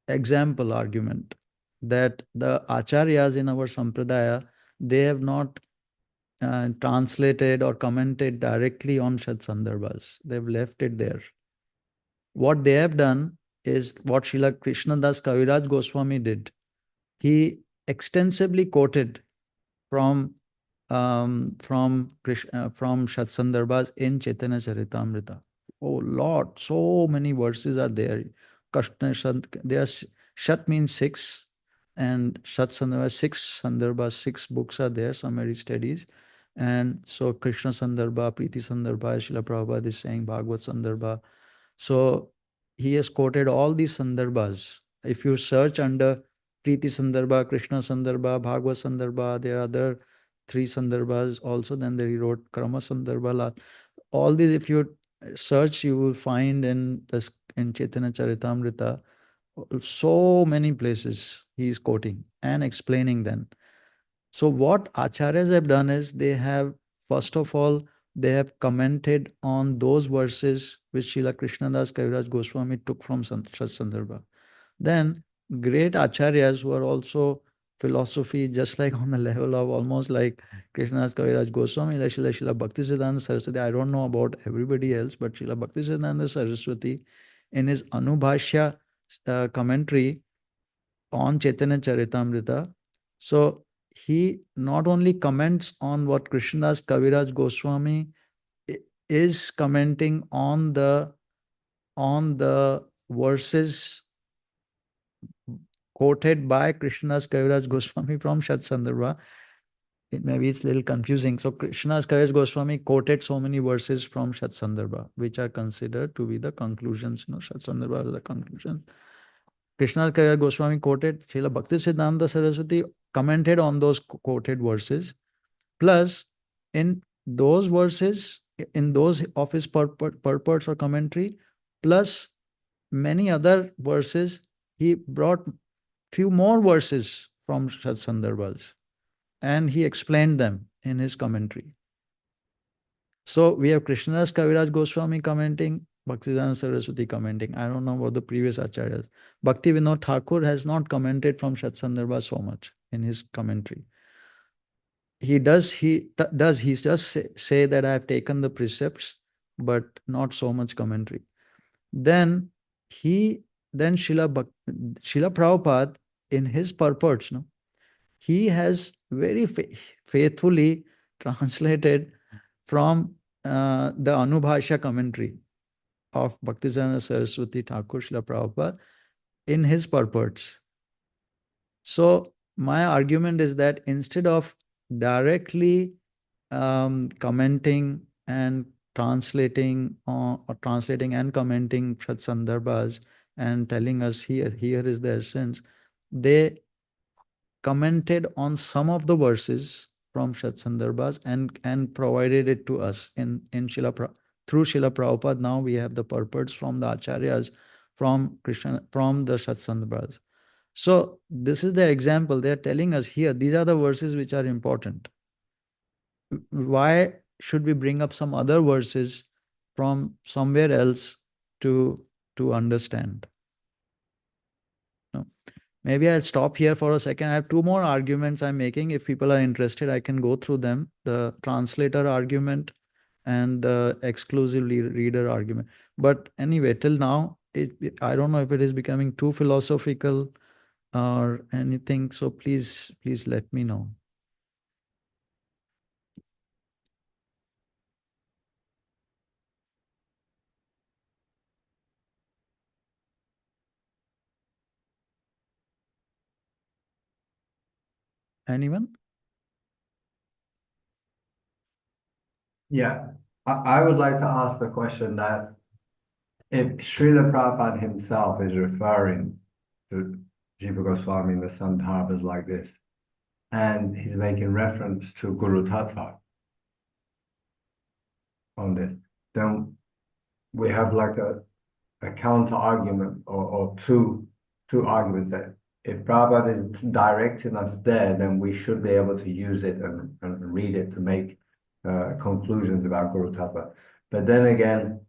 example argument that the acharyas in our sampradaya, they have not translated or commented directly on Shat Sandarbhas. They've left it there. What they have done is what Srila Krishnadas Kaviraj Goswami did. He extensively quoted from from Shat Sandarbhas in Chaitanya Charitamrita. Oh Lord, so many verses are there. Kashna Shat, Shat means 6, and Shat Sandarbha, six Sandarbhas, six books are there, summary studies. And so Krishna Sandarbha, Preeti Sandarbha, Srila Prabhupada is saying Bhagavad Sandarbha. So he has quoted all these Sandarbhas. If you search under Preeti Sandarbha, Krishna Sandarbha, Bhagavad Sandarbha, there are other three Sandarbhas also. Then they wrote Krama Sandarbha. All these, if you search, you will find in this in Chaitanya Charitamrita so many places he is quoting and explaining them. So what acharyas have done is they have, first of all, they have commented on those verses which Srila Krishnadas Kaviraj Goswami took from Shat Sandarbha. Then great acharyas who are also philosophy, just like on the level of almost like Krishnadas Kaviraj Goswami, like Srila Bhaktisiddhanta Saraswati. I don't know about everybody else, but Srila Bhaktisiddhanta Saraswati in his Anubhashya commentary on Chaitanya Charitamrita. So he not only comments on what Krishnadas Kaviraj Goswami is commenting on the verses quoted by Krishnadas Kaviraj Goswami from Shat Sandarbha. Maybe it's a little confusing. So Krishnadas Kaviraj Goswami quoted so many verses from Shat Sandarbha, which are considered to be the conclusions. Shat Sandarbha is the conclusion. Krishnadas Kaviraj Goswami quoted, Srila Bhaktisiddhanta Saraswati commented on those quoted verses. Plus, in those verses, in those of his purports or commentary, plus many other verses, he brought few more verses from Shat Sandarbhas and he explained them in his commentary. So we have Krishnadas Kaviraj Goswami commenting, Bhaktisiddhanta Saraswati commenting. I don't know about the previous acharyas. Bhakti Vinod Thakur has not commented from Shat Sandarbha so much in his commentary. He just say that I have taken the precepts, but not so much commentary. Then Srila Prabhupada in his purports, he has very faithfully translated from the Anubhashya commentary of Bhaktisiddhanta Saraswati Thakur Srila Prabhupada in his purports. So my argument is that instead of directly commenting and translating or translating and commenting Shat Sandarbhas and telling us here is the essence, they commented on some of the verses from Shat Sandarbhas and provided it to us in through Srila Prabhupada. Now we have the purports from the acharyas from the Shat Sandarbhas. So this is the example. They are telling us here, these are the verses which are important. Why should we bring up some other verses from somewhere else to understand? No. Maybe I'll stop here for a second. I have two more arguments I'm making. If people are interested, I can go through them. The translator argument and the exclusively reader argument. But anyway, till now, I don't know if it is becoming too philosophical or anything. So please let me know. Anyone? Yeah, I would like to ask the question that if Srila Prabhupada himself is referring to Jiva Goswami in the Sandarbhas like this, and he's making reference to Guru Tattva on this, then we have like a counter argument or two arguments that if Prabhupada is directing us there, then we should be able to use it and read it to make conclusions about Guru Tattva. But then again,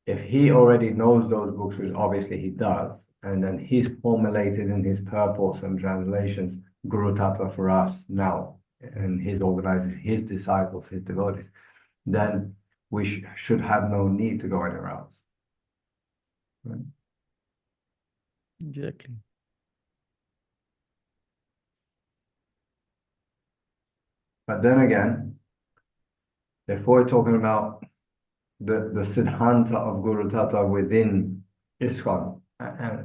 if he already knows those books, which obviously he does, and then he's formulated in his purports and translations Guru Tattva for us now, and he's organizing his disciples, his devotees, then we should have no need to go anywhere else. Right? Exactly. But then again, if we're talking about the Siddhanta of Guru Tattva within ISKCON,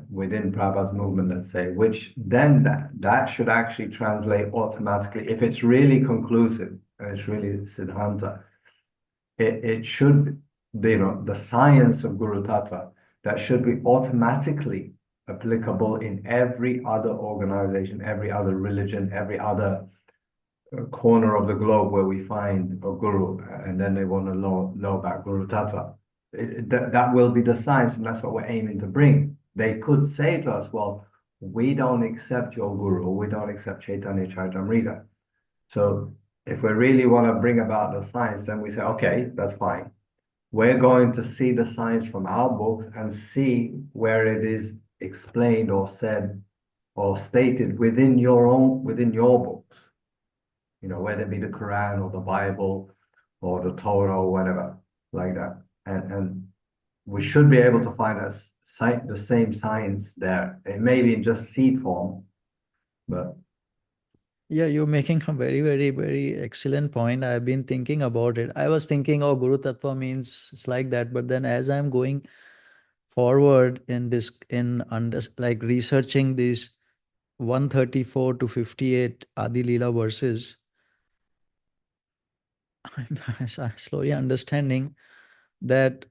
within Prabhupada's movement, let's say, which then that should actually translate automatically. If it's really conclusive and it's really Siddhanta, it should, the science of Guru Tattva, that should be automatically applicable in every other organization, every other religion, every other corner of the globe where we find a guru, and then they want to know about Guru Tattva. That will be the science, and that's what we're aiming to bring. They could say to us, well, we don't accept your guru, we don't accept Chaitanya Charitamrita. So if we really want to bring about the science, then we say, okay, that's fine. We're going to see the science from our books and see where it is explained or said or stated within your books. Whether it be the Quran or the Bible or the Torah or whatever, like that. And we should be able to find the same science there. It may be in just seed form, but Yeah, you're making a very, very, very excellent point. I've been thinking about it. I was thinking, oh, Guru Tattva means it's like that. But then as I'm going forward in this, like researching these 134 to 58 Adi Leela verses, I'm slowly understanding that,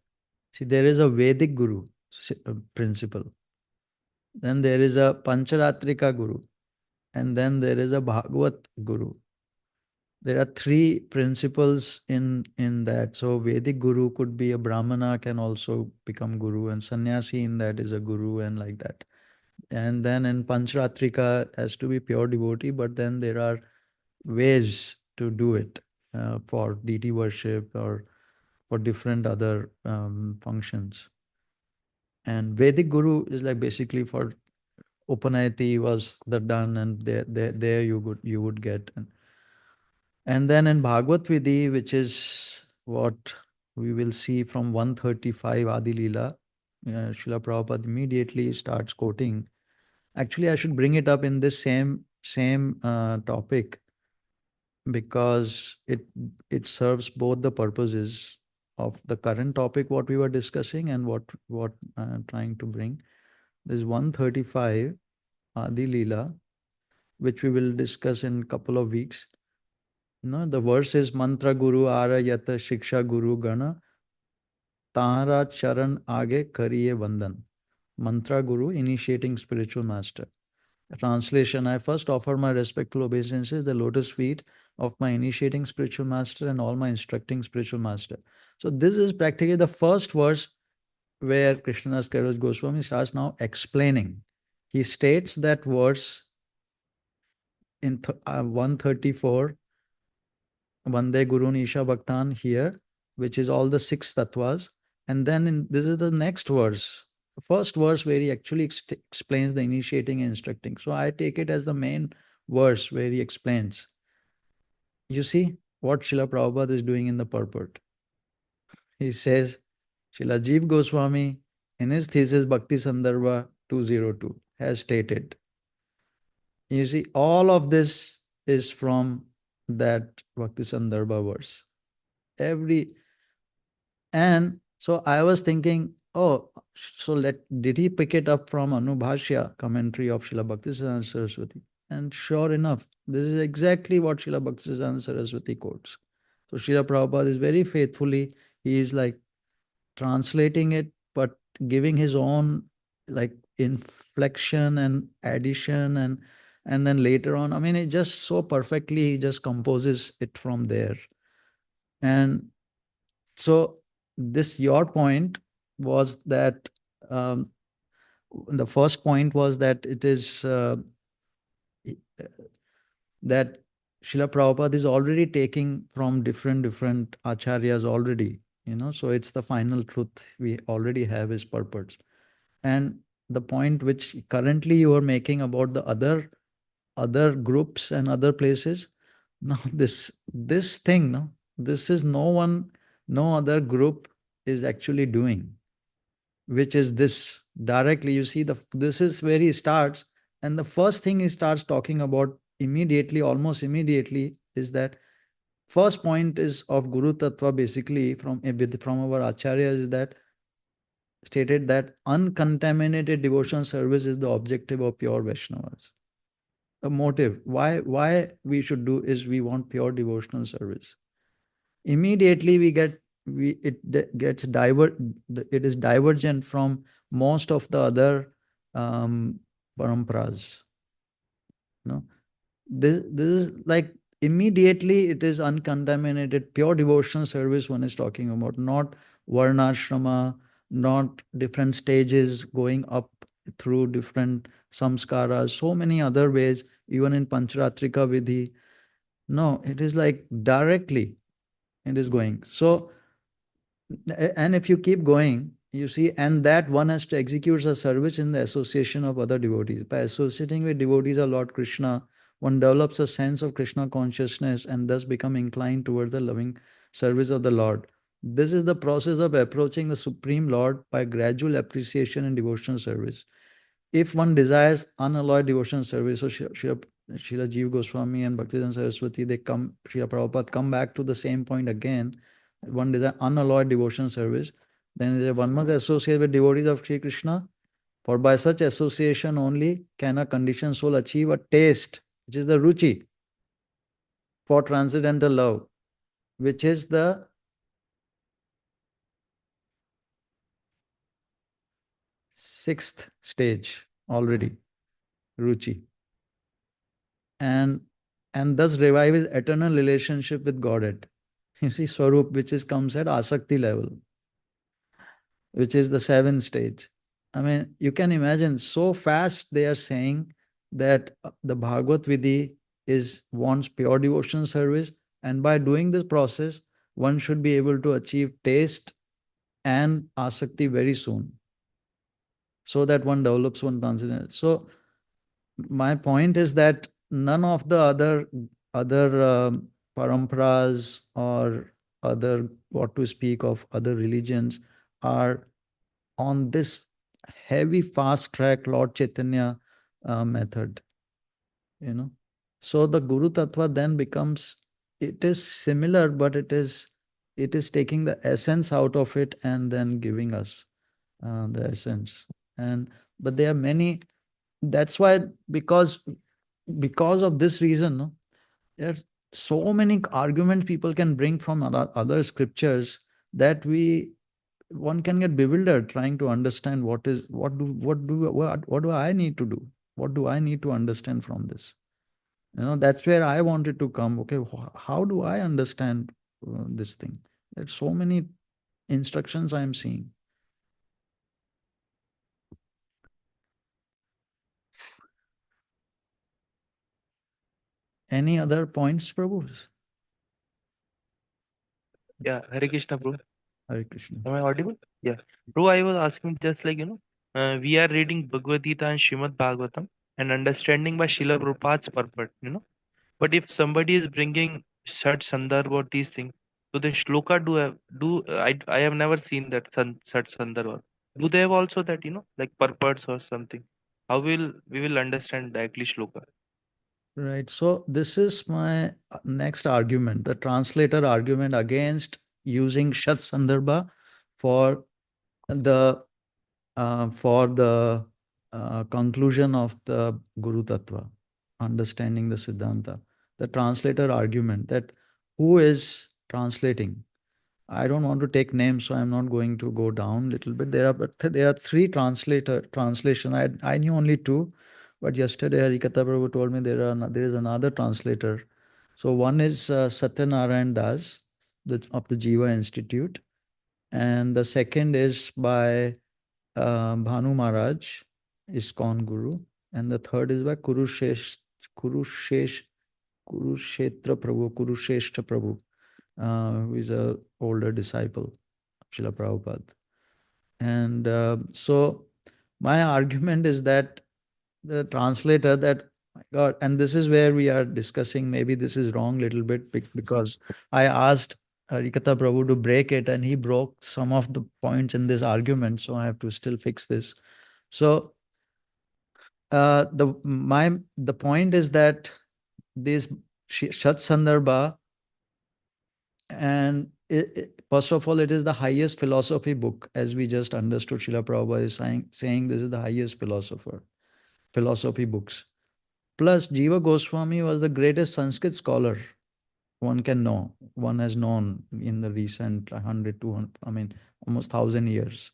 see, there is a Vedic Guru principle. Then there is a Pancharatrika Guru. And then there is a Bhagavat Guru. There are three principles in that. So Vedic Guru could be a Brahmana, can also become Guru, and Sannyasi in that is a Guru, and like that. And then in Pancharatrika has to be pure devotee, but then there are ways to do it for deity worship or for different other functions. And Vedic Guru is like basically for Upanayati was the done, and there you would get. And then in Bhagavad Vidhi, which is what we will see from 135 Adi Leela, Srila Prabhupada immediately starts quoting. Actually, I should bring it up in this same topic, because it serves both the purposes of the current topic what we were discussing and what I'm trying to bring. There's 135 Adi Leela, which we will discuss in a couple of weeks. No, the verse is Mantra Guru Ara Yata Shiksha Guru Gana Tahara Charan Age Kariye Vandan. Mantra Guru, initiating spiritual master. Translation: I first offer my respectful obeisances, the lotus feet of my initiating spiritual master and all my instructing spiritual master. So this is practically the first verse where Krishnadas Kaviraj Goswami starts now explaining. He states that verse in 134, Vande Guru Nisha Bhaktan here, which is all the six tattvas. And then this is the next verse, the first verse where he actually explains the initiating and instructing. So I take it as the main verse where he explains. You see what Srila Prabhupada is doing in the purport. He says, Srila Jeev Goswami, in his thesis Bhakti Sandarbha 202, has stated. You see, all of this is from that Bhakti Sandarbha verse. And so I was thinking, oh, so did he pick it up from Anubhashya commentary of Srila Bhaktisiddhanta Saraswati? And sure enough, this is exactly what Srila Bhaktisiddhanta Saraswati quotes. So Srila Prabhupada is very faithfully, he is like translating it, but giving his own like inflection and addition, and then later on, I mean, it just so perfectly, he just composes it from there. And so this, your point was that the first point was that it is that Srila Prabhupada is already taking from different acharyas already, so it's the final truth we already have his purpose. And the point which currently you are making about the other groups and other places, now this thing, no, this is no other group is actually doing, which is this directly. You see, this is where he starts, and the first thing he starts talking about immediately, almost immediately, is that first point is of Guru Tattva, basically from our Acharya, is that stated that uncontaminated devotional service is the objective of pure Vaishnavas. The motive, why we should do is we want pure devotional service. Immediately gets it is divergent from most of the other paramparas. No, this is like immediately it is uncontaminated, pure devotional service one is talking about, not varnashrama, not different stages going up through different samskaras, so many other ways, even in Pancharatrika Vidhi. No, it is like directly it is going. So, and if you keep going, you see, and that one has to execute a service in the association of other devotees. By associating with devotees of Lord Krishna, one develops a sense of Krishna consciousness and thus become inclined toward the loving service of the Lord. This is the process of approaching the Supreme Lord by gradual appreciation and devotional service. If one desires unalloyed devotional service, so Srila Jiva Goswami and Bhaktivedanta Saraswati, they come, Srila Prabhupada come back to the same point again. One desires unalloyed devotional service, then one must associate with devotees of Sri Krishna, for by such association only can a conditioned soul achieve a taste, which is the ruchi, for transcendental love, which is the sixth stage already, ruchi. And thus revive his eternal relationship with Godhead. You see, Swarup, which is comes at Asakti level, which is the seventh stage. I mean, you can imagine so fast they are saying that the Bhagavad Vidhi wants pure devotion service, and by doing this process, one should be able to achieve taste and asakti very soon, so that one develops one transcendental. So my point is that none of the other paramparas or other, what to speak of, other religions are on this heavy fast track Lord Chaitanya method, you know. So the Guru Tattva then becomes, it is similar, but it is taking the essence out of it and then giving us the essence. And but there are many, that's why, because of this reason, no, there are so many arguments people can bring from other scriptures that one can get bewildered trying to understand what do I need to do, what do I need to understand from this. That's where I wanted to come. Okay, how do I understand this thing? There's so many instructions I am seeing. Any other points, Prabhu? Yeah, Hare Krishna, bro. Hare Krishna. Am I audible? Yeah. Bro, I was asking just like, we are reading Bhagavad Gita and Srimad Bhagavatam and understanding by Srila Prabhupada's purport. But if somebody is bringing Sat Sandarbha or these things, so the shloka I have never seen that Sat Sandarbha. Do they have also that, like purports or something? How will we will understand directly shloka? Right. So this is my next argument, the translator argument against using Shat Sandarbha for the conclusion of the Guru Tattva, understanding the Siddhanta. The translator argument that who is translating. I don't want to take names, so I'm not going to go down a little bit. There are three translation. I knew only two, but yesterday Harikatha Prabhu told me there is another translator. So one is Satyanarayan Das of the Jiva Institute, and the second is by Bhanu Maharaj, ISKCON Guru, and the third is by Kurushesh, Kurushetra Prabhu, Kurusheshta Prabhu, who is a older disciple of Srila Prabhupada. And so my argument is that the translator, that, my God, and this is where we are discussing, maybe this is wrong little bit because I asked Harikatha Prabhu to break it and he broke some of the points in this argument, so I have to still fix this. So the point is that this Shat Sandarbha, and First of all, it is the highest philosophy book, as we just understood. Srila Prabhupada is saying this is the highest philosophy books. Plus, Jiva Goswami was the greatest Sanskrit scholar one can know, one has known in the recent 100, 200, I mean, almost 1,000 years.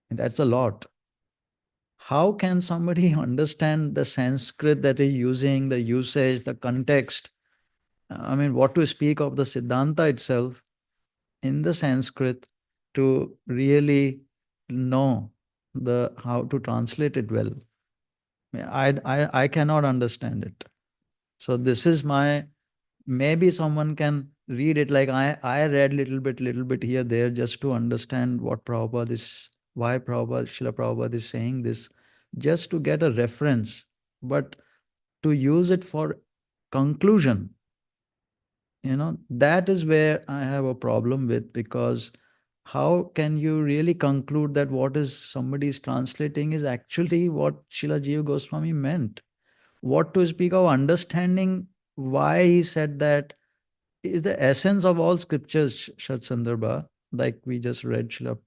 And that's a lot. How can somebody understand the Sanskrit that is using, the usage, the context? I mean, what to speak of the Siddhanta itself in the Sanskrit to really know the how to translate it well? I cannot understand it. So this is my, maybe someone can read it like I read little bit here, there, just to understand what Prabhupada is, why Srila Prabhupada is saying this, just to get a reference. But to use it for conclusion, that is where I have a problem with, because how can you really conclude that what is somebody is translating is actually what Srila Jiva Goswami meant? What to speak of understanding why he said that is the essence of all scriptures, Shat Sandarbha, like we just read, Srila,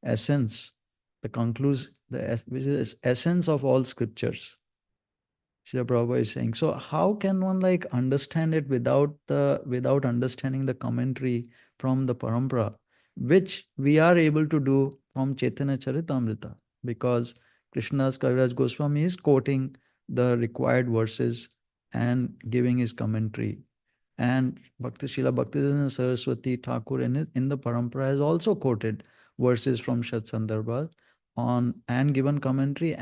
essence, the conclusion, which is essence of all scriptures. Srila Prabhupada is saying. So how can one like understand it without understanding the commentary from the parampara, which we are able to do from Chaitanya Charitamrita, because Krishnadas Kaviraj Goswami is quoting the required verses and giving his commentary. And Bhakti Srila Bhaktivedanta Saraswati Thakur in the parampara has also quoted verses from Shat Sandarbha on and given commentary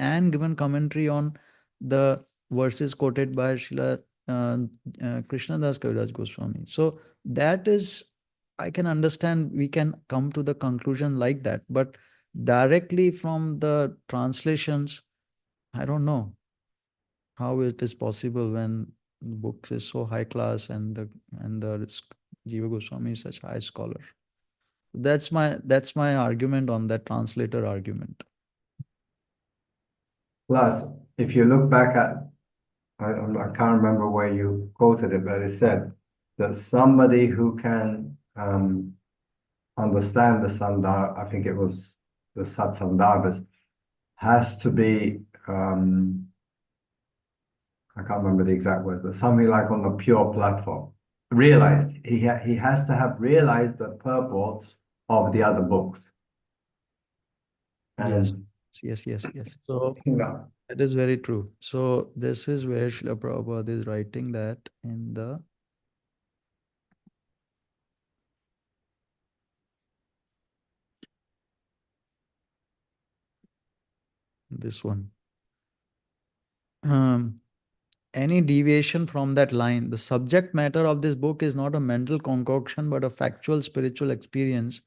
on the verses quoted by Srila Krishnadas Kaviraj Goswami. So that is, I can understand, we can come to the conclusion like that, but directly from the translations, I don't know how it is possible when the books is so high class and the Jiva Goswami is such high scholar. That's my argument on that translator argument. Plus, if you look back at, I can't remember where you quoted it, but it said that somebody who can understand the Sandar, I think it was the Sat Sandarbhas, has to be, I can't remember the exact word, but something like on the pure platform. Realized, he has to have realized the purports of the other books. And Yes. So you know, that is very true. So this is where Srila Prabhupada is writing that in this one. Any deviation from that line, the subject matter of this book is not a mental concoction, but a factual spiritual experience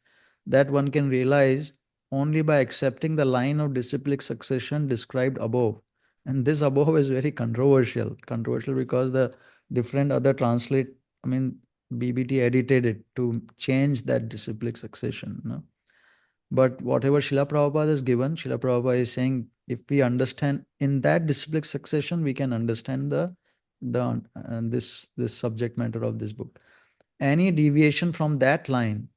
that one can realize only by accepting the line of disciplic succession described above. And this above is very controversial. Controversial because the different other translate, I mean, BBT edited it to change that disciplic succession. But whatever Srila Prabhupada has given, Srila Prabhupada is saying, if we understand in that disciplic succession, we can understand this subject matter of this book. Any deviation from that line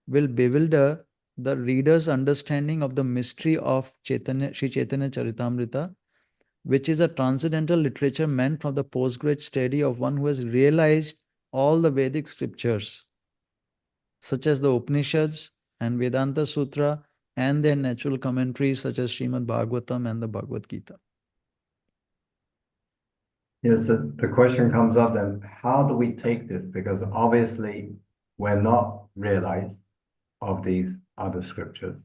will bewilder the reader's understanding of the mystery of Sri Chaitanya Charitamrita, which is a transcendental literature meant for the postgraduate study of one who has realized all the Vedic scriptures, such as the Upanishads and Vedanta Sutra, and their natural commentaries such as Srimad Bhagavatam and the Bhagavad Gita. yes, the question comes up then, how do we take this? Because obviously we're not realized of these other scriptures.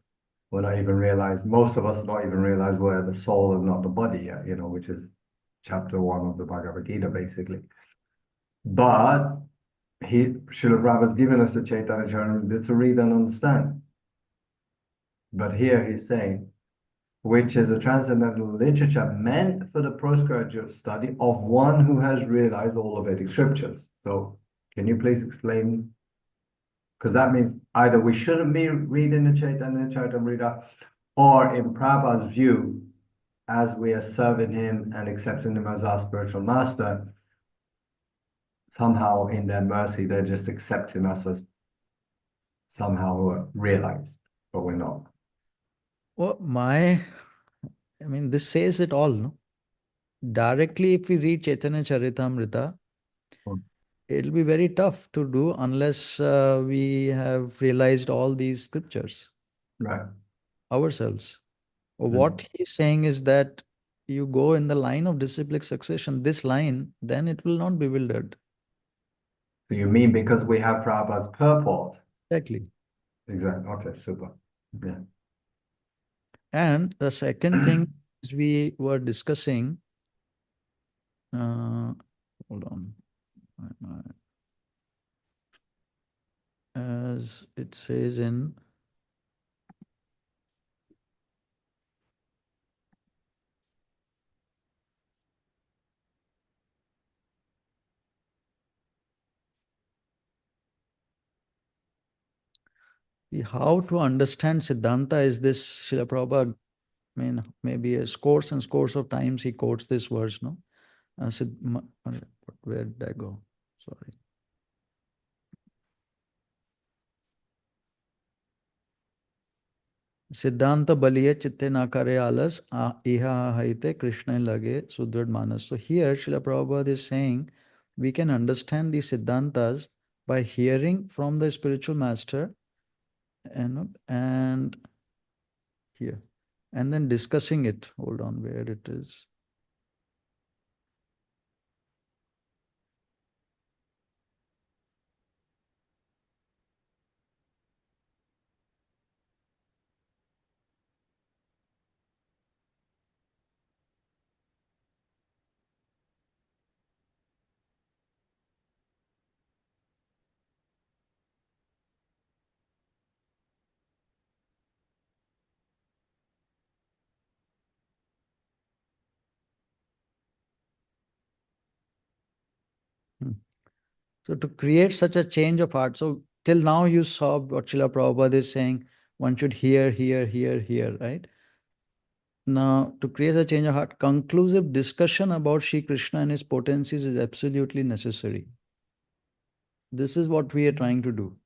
We're not even realized, most of us not even realize we're the soul and not the body yet, which is chapter 1 of the Bhagavad Gita, basically. But Srila Prabhupada's given us the Chaitanya Charitamrita to read and understand. But here he's saying, which is a transcendental literature meant for the postgraduate study of one who has realized all the Vedic scriptures. So can you please explain? Because that means either we shouldn't be reading the Chaitanya Charitamrita, or in Prabhupada's view, as we are serving him and accepting him as our spiritual master, somehow in their mercy, they're just accepting us as somehow realized, but we're not. Well, this says it all, no? Directly, if we read Chaitanya Charitamrita, Hmm. it'll be very tough to do unless we have realized all these scriptures Right. ourselves. Hmm. What he's saying is that you go in the line of disciplic succession, this line, then it will not be bewildered. So you mean because we have Prabhupada's purport? Exactly. Exactly. Okay, super. Yeah. And the second thing is we were discussing, hold on, as it says in how to understand Siddhanta is this Srila Prabhupada, maybe a scores and scores of times he quotes this verse, no? Where did I go? Sorry. Siddhanta baliye chitte na kare alas iha haite Krishna lage sudrad manas. So here Srila Prabhupada is saying we can understand the Siddhantas by hearing from the spiritual master and here and then discussing it. Hold on, where it is. Hmm. So to create such a change of heart, so till now you saw what Srila Prabhupada is saying, one should hear, hear, right? Now, to create a change of heart, conclusive discussion about Sri Krishna and his potencies is absolutely necessary. This is what we are trying to do.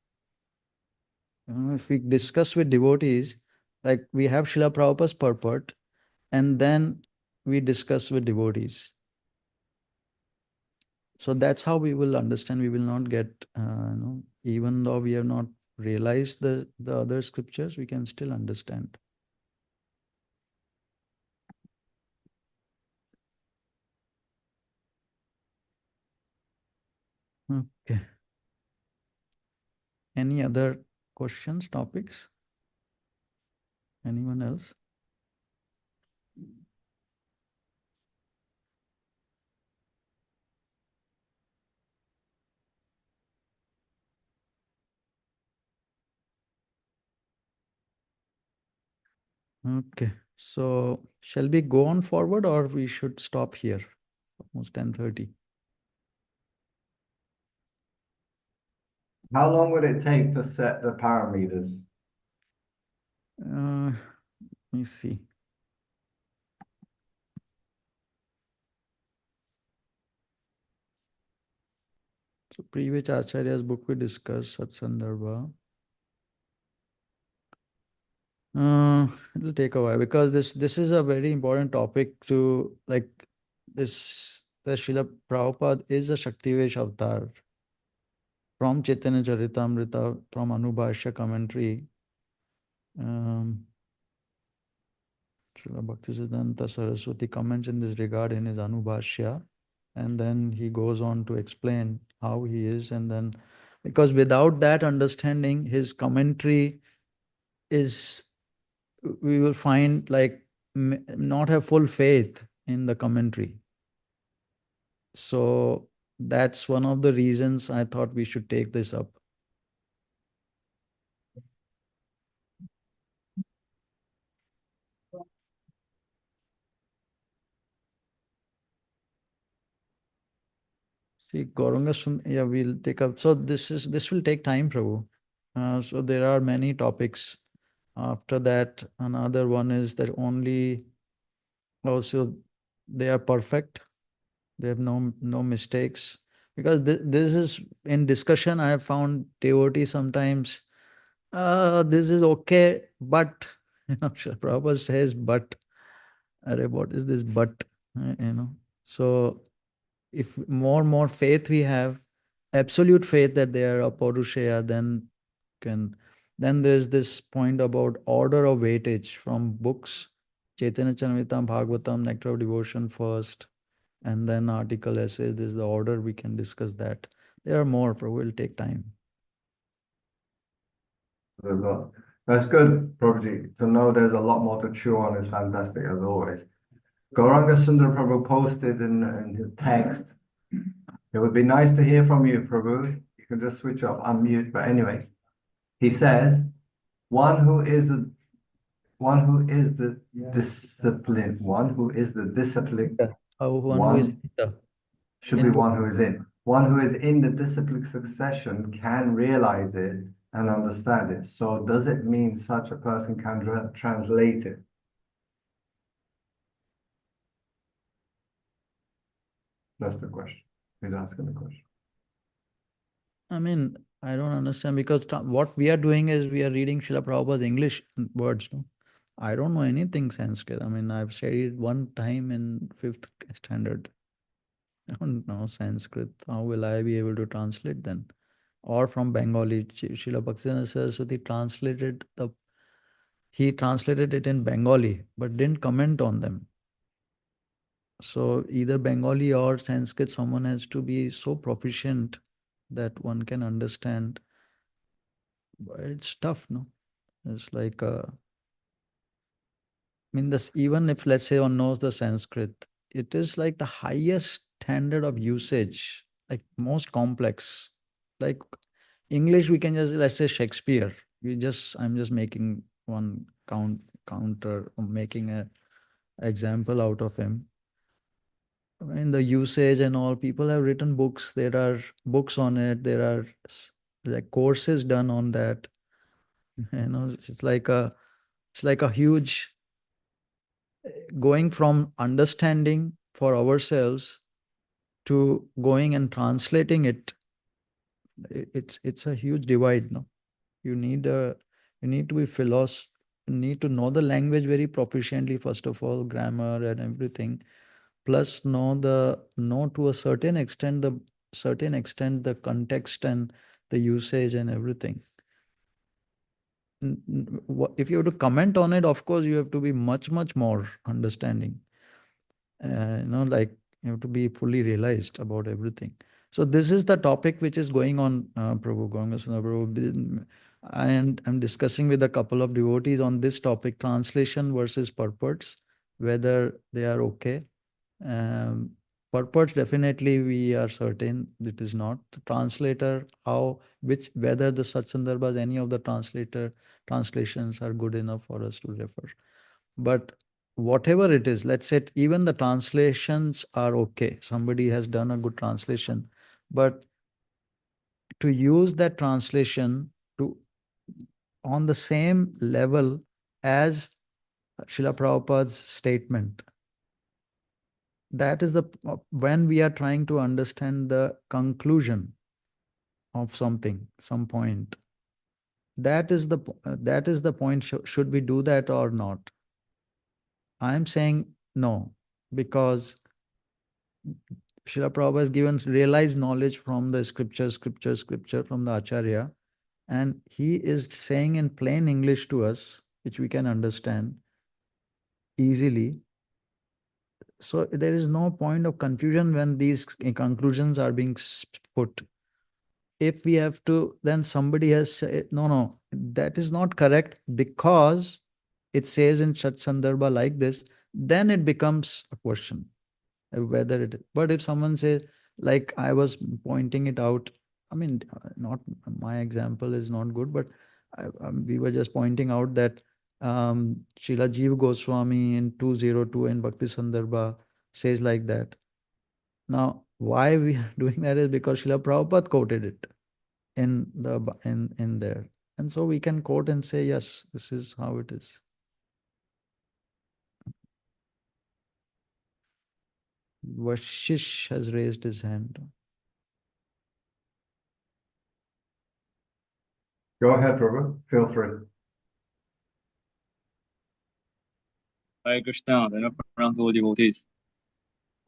If we discuss with devotees, like we have Srila Prabhupada's purport, and then we discuss with devotees. So that's how we will understand. We will not get, even though we have not realized the other scriptures, we can still understand. Okay. Any other questions, topics? Anyone else? Okay. So shall we go on forward or we should stop here? Almost 10:30. How long would it take to set the parameters? Let me see. So previous Acharya's book we discussed, Satsandarbha. It'll take a while because this is a very important topic to like this. The Srila Prabhupada is a Shaktivesh avatar from Chaitanya Charitamrita, from Anubhashya commentary. Srila Bhaktisiddhanta Saraswati comments in this regard in his Anubhashya, and then he goes on to explain how he is, and then because without that understanding, his commentary is we will find like not have full faith in the commentary. So that's one of the reasons I thought we should take this up. See, Gauranga yeah, we'll take up. So this will take time, Prabhu. So there are many topics. After that, another one is that only also they are perfect. They have no mistakes. Because this is in discussion, I have found devotees sometimes This is okay, but Srila Prabhupada says, but, arre, what is this but? So if more faith we have, absolute faith that they are a Paurushaya, can then there's this point about order of weightage from books, Chaitanya Charitamrita, Bhagavatam, Nectar of Devotion first, and then article essays. This is the order we can discuss that. There are more, but will take time. There's a lot. That's good, Prabhuji. To know there's a lot more to chew on is fantastic, as always. Gauranga Sundar Prabhu posted in his text, it would be nice to hear from you, Prabhu. You can just switch off, unmute. But anyway, he says, one who is the discipline, one who is the discipline, Yeah. One who is one in the should be one who is in. One who is in the disciplic succession can realize it and understand it. So does it mean such a person can translate it? That's the question. He's asking the question. I mean, I don't understand because what we are doing is we are reading Srila Prabhupada's English words. No? I don't know anything Sanskrit. I mean, I've studied one time in fifth standard. I don't know Sanskrit. How will I be able to translate then? Or from Bengali, Srila Bhaktivinoda Saraswati he translated it in Bengali, but didn't comment on them. So either Bengali or Sanskrit, someone has to be so proficient that one can understand. But it's tough, no? It's like, I mean, this, even if let's say one knows the Sanskrit, it is like the highest standard of usage, like most complex. Like English, we can just, let's say Shakespeare. I'm just making one counter, making a example out of him. In the usage and all, people have written books. There are books on it. There are like courses done on that. It's like a huge going from understanding for ourselves to going and translating it. It's a huge divide. No, you need a you need to be you need to know the language very proficiently, first of all, grammar and everything, plus know to a certain extent the context and the usage and everything. If you have to comment on it, of course you have to be much more understanding. Like you have to be fully realized about everything. So this is the topic which is going on, Prabhu Gangasana Prabhu, and I'm discussing with a couple of devotees on this topic: translation versus purports, whether they are okay. Purports, definitely we are certain it is not. The translator, whether the Satsandarbhas, any of the translations are good enough for us to refer. But whatever it is, let's say even the translations are okay. Somebody has done a good translation, but to use that translation to on the same level as Srila Prabhupada's statement, that is when we are trying to understand the conclusion of something, some point. That is the point. Should we do that or not? I'm saying no, because Srila Prabhupada has given realized knowledge from the scripture from the Acharya, and he is saying in plain English to us, which we can understand easily. So there is no point of confusion when these conclusions are being put. If we have to, then somebody has said, no, that is not correct because it says in Shat Sandarbha like this, then it becomes a question. Whether it, but if someone says, like I was pointing it out, I mean, not my example is not good, but we were just pointing out that Srila Jeev Goswami in 202 in Bhakti Sandarbha says like that. Now, why we are doing that is because Srila Prabhupada quoted it in there. And so we can quote and say, yes, this is how it is. Vashish has raised his hand. Go ahead, Prabhu. Feel free. Hare Krishna, from to devotees.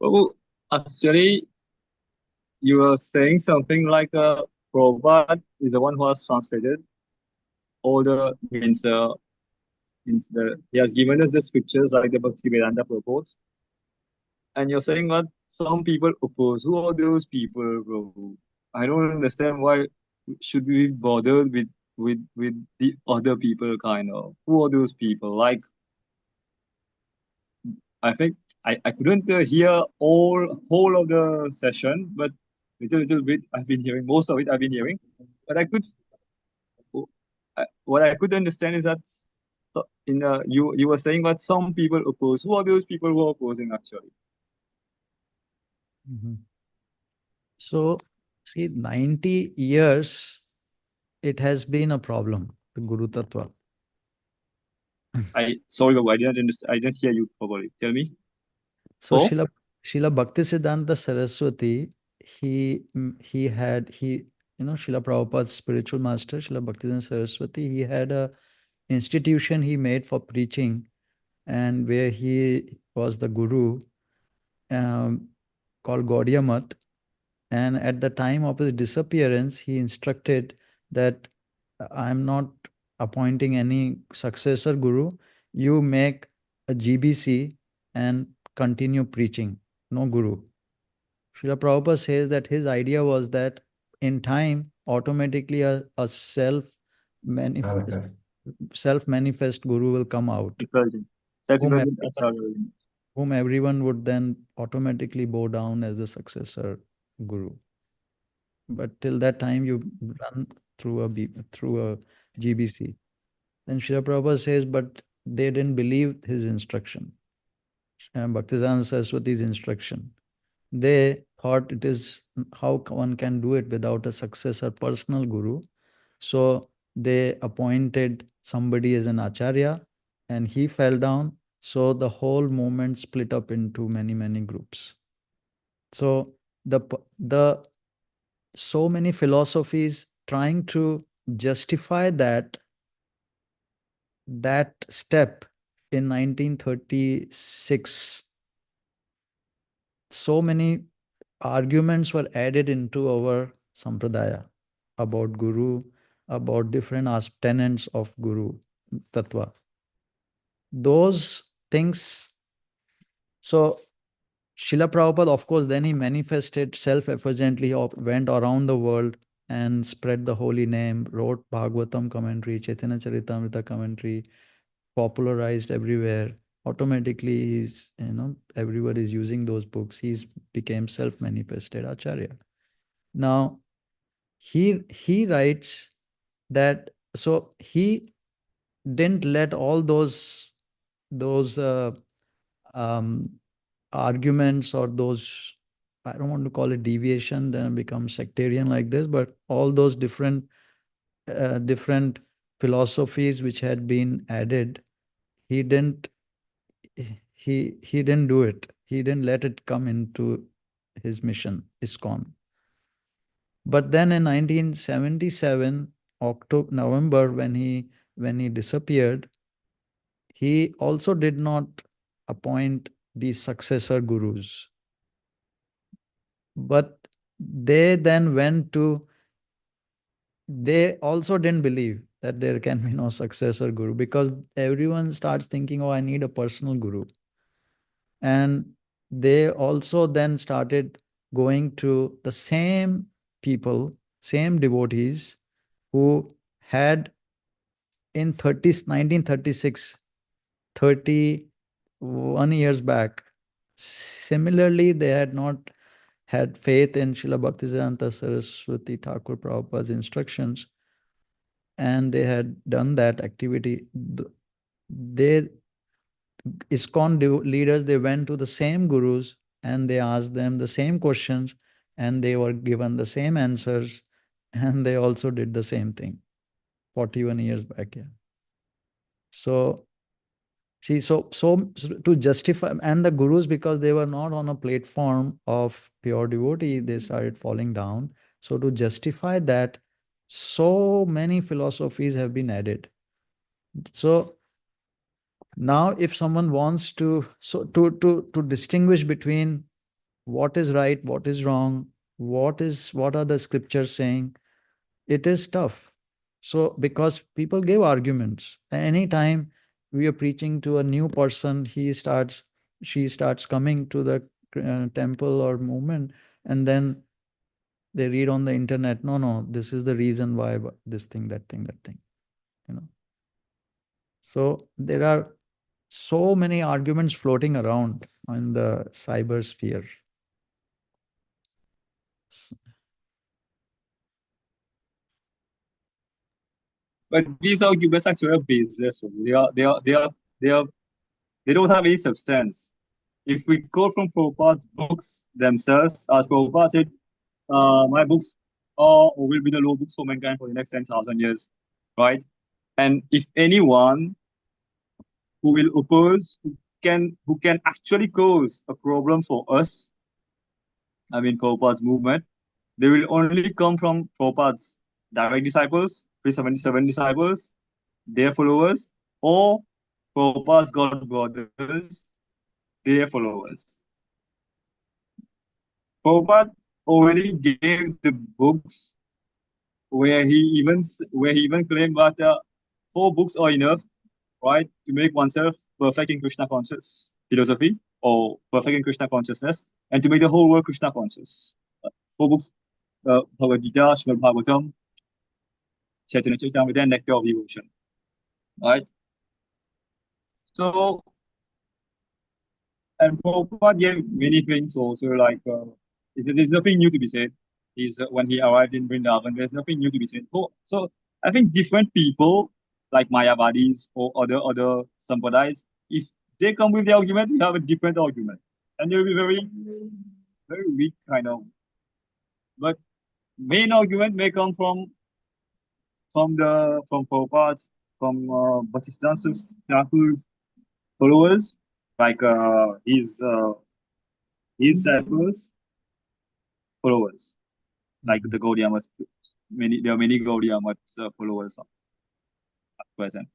Well, actually, you were saying something like Prabhupada is the one who has translated all the means he has given us the scriptures like the Bhaktivedanta purports, and you're saying that some people oppose. Who are those people, Prabhu? I don't understand why should we be bothered with the other people kind of. Who are those people? Like I think I couldn't hear whole of the session, but little bit I've been hearing. Most of it I've been hearing, but what I could understand is that you were saying that some people oppose. Who are those people who are opposing actually? Mhm. So, see, 90 years it has been a problem, the Guru Tattva. Sorry, Babu, I didn't understand. I didn't hear you properly. Tell me. So Oh, Srila Bhaktisiddhanta Saraswati, Srila Prabhupada's spiritual master, Srila Bhaktisiddhanta Saraswati, he had a institution he made for preaching, and where he was the guru, um, called Gaudiya Math. And at the time of his disappearance, he instructed that I'm not appointing any successor guru. You make a GBC and continue preaching. No guru. Srila Prabhupada says that his idea was that in time, automatically a Manifest. self-manifest guru will come out, effulgent. whom Self-effulgent everyone, Acharya. whom everyone would then automatically bow down as the successor guru. But till that time, you run through a GBC. Then Srila Prabhupada says, but they didn't believe his instruction, Bhaktisiddhanta Saraswati's instruction. They thought it is how one can do it without a successor personal guru. So they appointed somebody as an acharya, and he fell down. So the whole movement split up into many groups. So the so many philosophies trying to justify that step in 1936, so many arguments were added into our sampradaya about guru, about different tenets of guru tattva. Those things. So Srila Prabhupada, of course, then he manifested self-effulgently, went around the world and spread the holy name, wrote Bhagavatam commentary, Chaitanya Charitamrita commentary, popularized everywhere. Automatically, everybody is using those books. He's became self-manifested Acharya. Now, he writes that, so he didn't let all those um, arguments or those, I don't want to call it deviation, then become sectarian like this, but all those different philosophies which had been added, he didn't he didn't do it. He didn't let it come into his mission, ISKCON. But then in 1977, November, when he disappeared, he also did not appoint the successor gurus. But they then they also didn't believe that there can be no successor guru, because everyone starts thinking, oh, I need a personal guru. And they also then started going to the same people, same devotees who had in 1936, 31 years back. Similarly, they had not had faith in Srila Bhaktisiddhanta Saraswati Thakur Prabhupada's instructions, and they had done that activity. They ISKCON leaders, they went to the same gurus and they asked them the same questions, and they were given the same answers, and they also did the same thing 41 years back. Yeah. So see, so to justify, and the gurus, because they were not on a platform of pure devotee, they started falling down. So to justify that, So many philosophies have been added. So now if someone wants to to distinguish between what is right, what is wrong, what are the scriptures saying, it is tough. So because people give arguments, anytime we are preaching to a new person, she starts coming to the temple or movement, and then they read on the internet, no, no, this is the reason why, this thing, that thing, that thing, you know. So there are so many arguments floating around in the cyber sphere. But these arguments actually are baseless. They don't have any substance. If we go from Prabhupada's books themselves, as Prabhupada said, my books are or will be the law books for mankind for the next 10,000 years, right? And if anyone who will oppose, who can actually cause a problem for us, I mean Prabhupada's movement, they will only come from Prabhupada's direct disciples, 377 disciples, their followers, or Prabhupada's God brothers, their followers. Prabhupada already gave the books where he even claimed that 4 books are enough, right, to make oneself perfect in Krishna conscious philosophy or perfect in Krishna consciousness, and to make the whole world Krishna conscious. 4 books, Bhagavad Gita, Srimad Bhagavatam, Chaitanya Charitamrita, and Nectar of Devotion, right? So, and Prabhupada gave many things also, like there's nothing new to be said. When he arrived in Vrindavan, there's nothing new to be said. So I think different people, like Mayavadis or other sampradayas, if they come with the argument, we have a different argument, and they'll be very weak kind of. But main argument may come from Prabhupada's, from Bhaktisiddhanta Thakur's followers, like his disciples, followers, like the Gaudiya Math. There are many Gaudiya Math followers at present,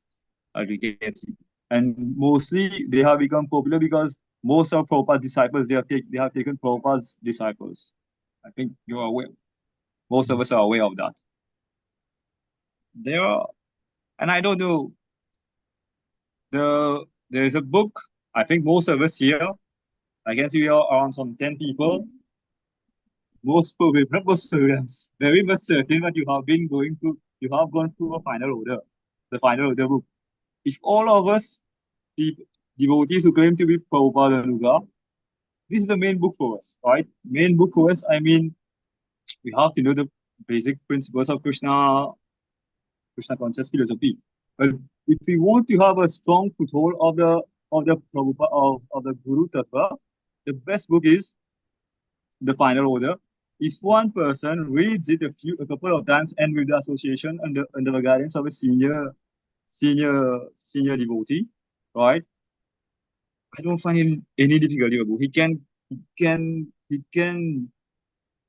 as we can see. And mostly they have become popular because most of Prabhupada's disciples, they have taken Prabhupada's disciples. I think you are aware. Most of us are aware of that. There are, and I don't know, there is a book. I think most of us here, I can see we are around some 10 people. Most programs, not most programs, very much certain that you have gone through a final order, the final order book. If all of us, devotees who claim to be Prabhupada Anuga, this is the main book for us, right? Main book for us, I mean, we have to know the basic principles of Krishna conscious philosophy. But if we want to have a strong foothold of the Prabhupada of the Guru Tattva, the best book is the final order. If one person reads it a couple of times and with the association under the guidance of a senior devotee, right? I don't find any difficulty about it.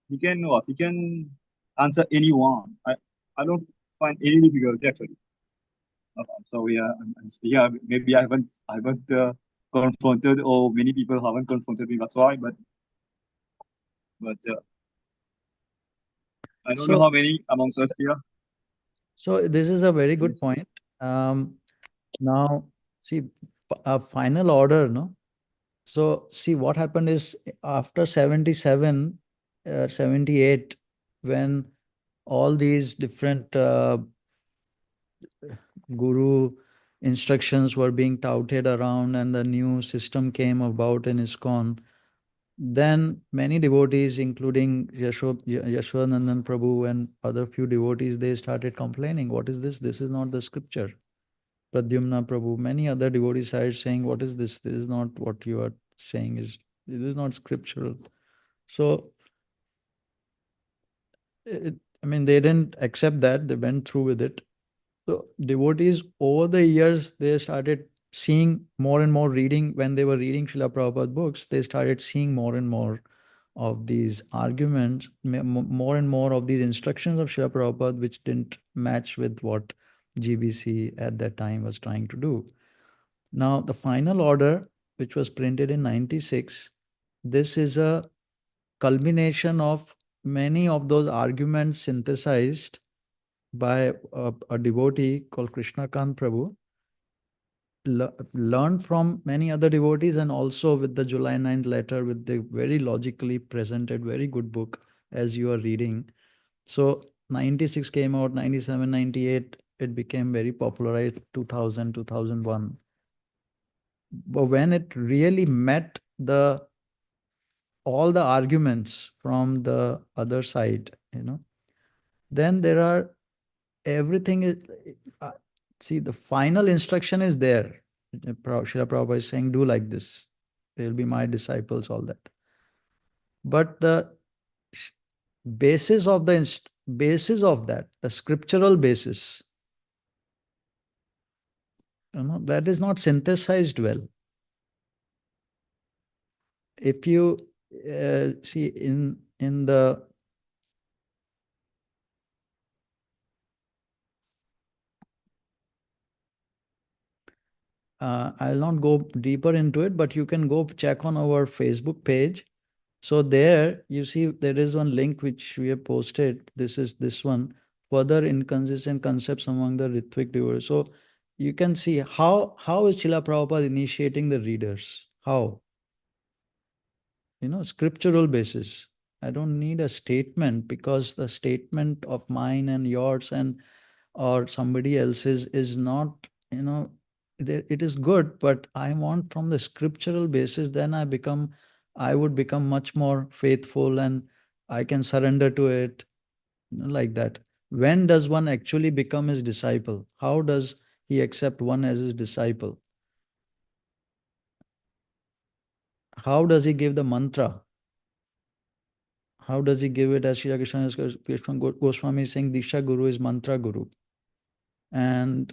He can answer anyone. I don't find any difficulty actually. I'm sorry, I'm speaking. Maybe I haven't confronted, or many people haven't confronted me. That's why. But I don't know So how many amongst us here. so this is a very good Yes. point. Now see, a final order, no? So see, what happened is after 77, 78, when all these different guru instructions were being touted around and the new system came about in ISKCON, then many devotees, including Yashwanandan Prabhu and other few devotees, they started complaining, what is this? This is not the scripture. Pradyumna Prabhu, many other devotees started saying, what is this? This is not what you are saying, it is not scriptural. So, I mean, they didn't accept that, they went through with it. So devotees over the years, they started seeing more and more reading. When they were reading Srila Prabhupada books, they started seeing more and more of these arguments, more and more of these instructions of Srila Prabhupada, which didn't match with what GBC at that time was trying to do. Now, the final order, which was printed in 96, this is a culmination of many of those arguments synthesized by a devotee called Krishna Kant Prabhu, learned from many other devotees, and also with the July 9th letter, with the very logically presented, very good book as you are reading. So 96 came out, 97, 98, it became very popularized, 2000, 2001. But when it really met the all the arguments from the other side, then there are everything is, uh, see, the final instruction is there. Srila Prabhupada is saying, do like this. They'll be my disciples, all that. But the basis of basis of that, the scriptural basis, that is not synthesized well. If you see in the I'll not go deeper into it, but you can go check on our Facebook page. So there you see there is one link which we have posted. This is this one, further inconsistent concepts among the Ritvik devotees. So you can see how is Srila Prabhupada initiating the readers? How? Scriptural basis. I don't need a statement, because the statement of mine and yours and or somebody else's is not, it is good, but I want from the scriptural basis, then I would become much more faithful, and I can surrender to it, like that. When does one actually become his disciple? How does he accept one as his disciple? How does he give the mantra? How does he give it? As Sri Krishna Goswami is saying, Disha Guru is mantra Guru. And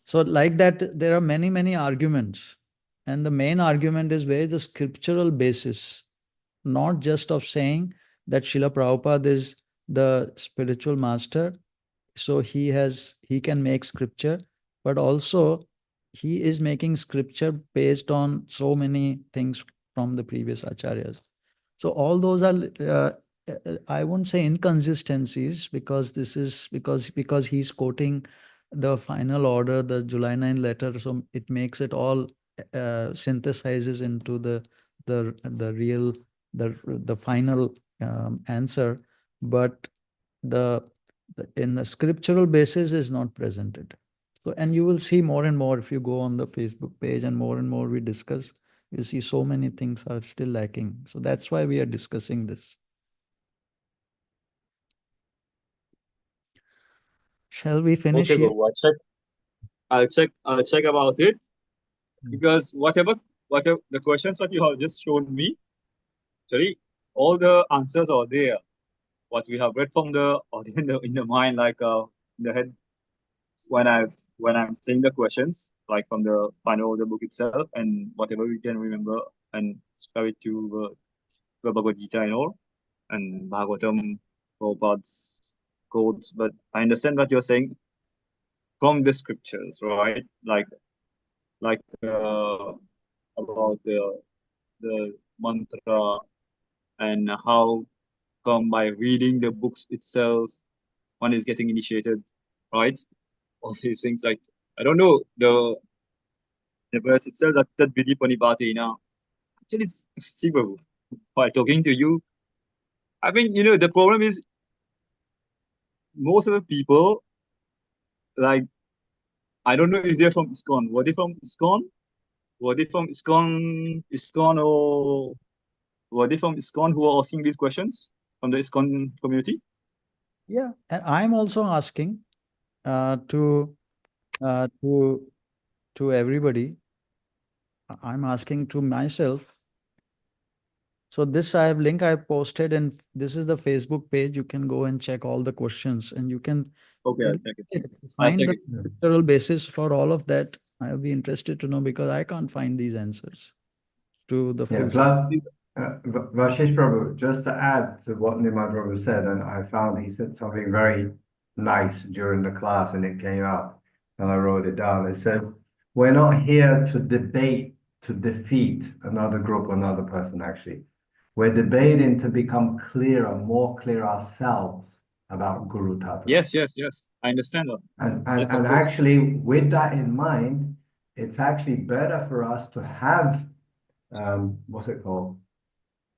so, like that, there are many, many arguments. And the main argument is where is the scriptural basis, not just of saying that Srila Prabhupada is the spiritual master, so he can make scripture, but also he is making scripture based on so many things from the previous acharyas. So all those are, I won't say inconsistencies, because this is because he's quoting the final order, the July 9 letter, so it makes it all synthesizes into the real the final answer, but the, in the scriptural basis is not presented. So, and you will see more and more if you go on the Facebook page, and more we discuss, you see so many things are still lacking. So that's why we are discussing this. Shall we finish Okay, here? go. I'll check about it, because whatever the questions that you have just shown me, actually, all the answers are there. What we have read from the or in the mind, like in the head, when I'm saying the questions, like from the final of the book itself, and whatever we can remember and spare it to the Bhagavad Gita and all, and Bhagavatam, Prabhupada's quotes. But I understand what you're saying from the scriptures, right? Like about the mantra, and how come by reading the books itself one is getting initiated, right? All these things, like, I don't know, the verse itself, that Vidhi Panipatina, actually it's Sibabu. While talking to you, I mean, the problem is most of the people, like, I don't know if they're from ISKCON. Were they from ISKCON? Were they from ISKCON, or were they from ISKCON who are asking these questions from the ISKCON community? Yeah, and I'm also asking uh, to uh, to to everybody. I'm asking to myself. So this I have link I posted, and this is the Facebook page. You can go and check all the questions, and you can Okay, I'll check it. I'll find check the it. scriptural basis for all of that. I'll be interested to know, because I can't find these answers to the Yeah, full. plus Vashish Prabhu, just to add to what Nimai Prabhu said, and I found he said something very nice during the class and it came out and I wrote it down. It said, we're not here to debate to defeat another group or another person, actually. We're debating to become clearer, more clear ourselves about Guru Tattva. Yes, yes, yes. I understand that. Yes, of And course. actually, with that in mind, it's actually better for us to have, what's it called?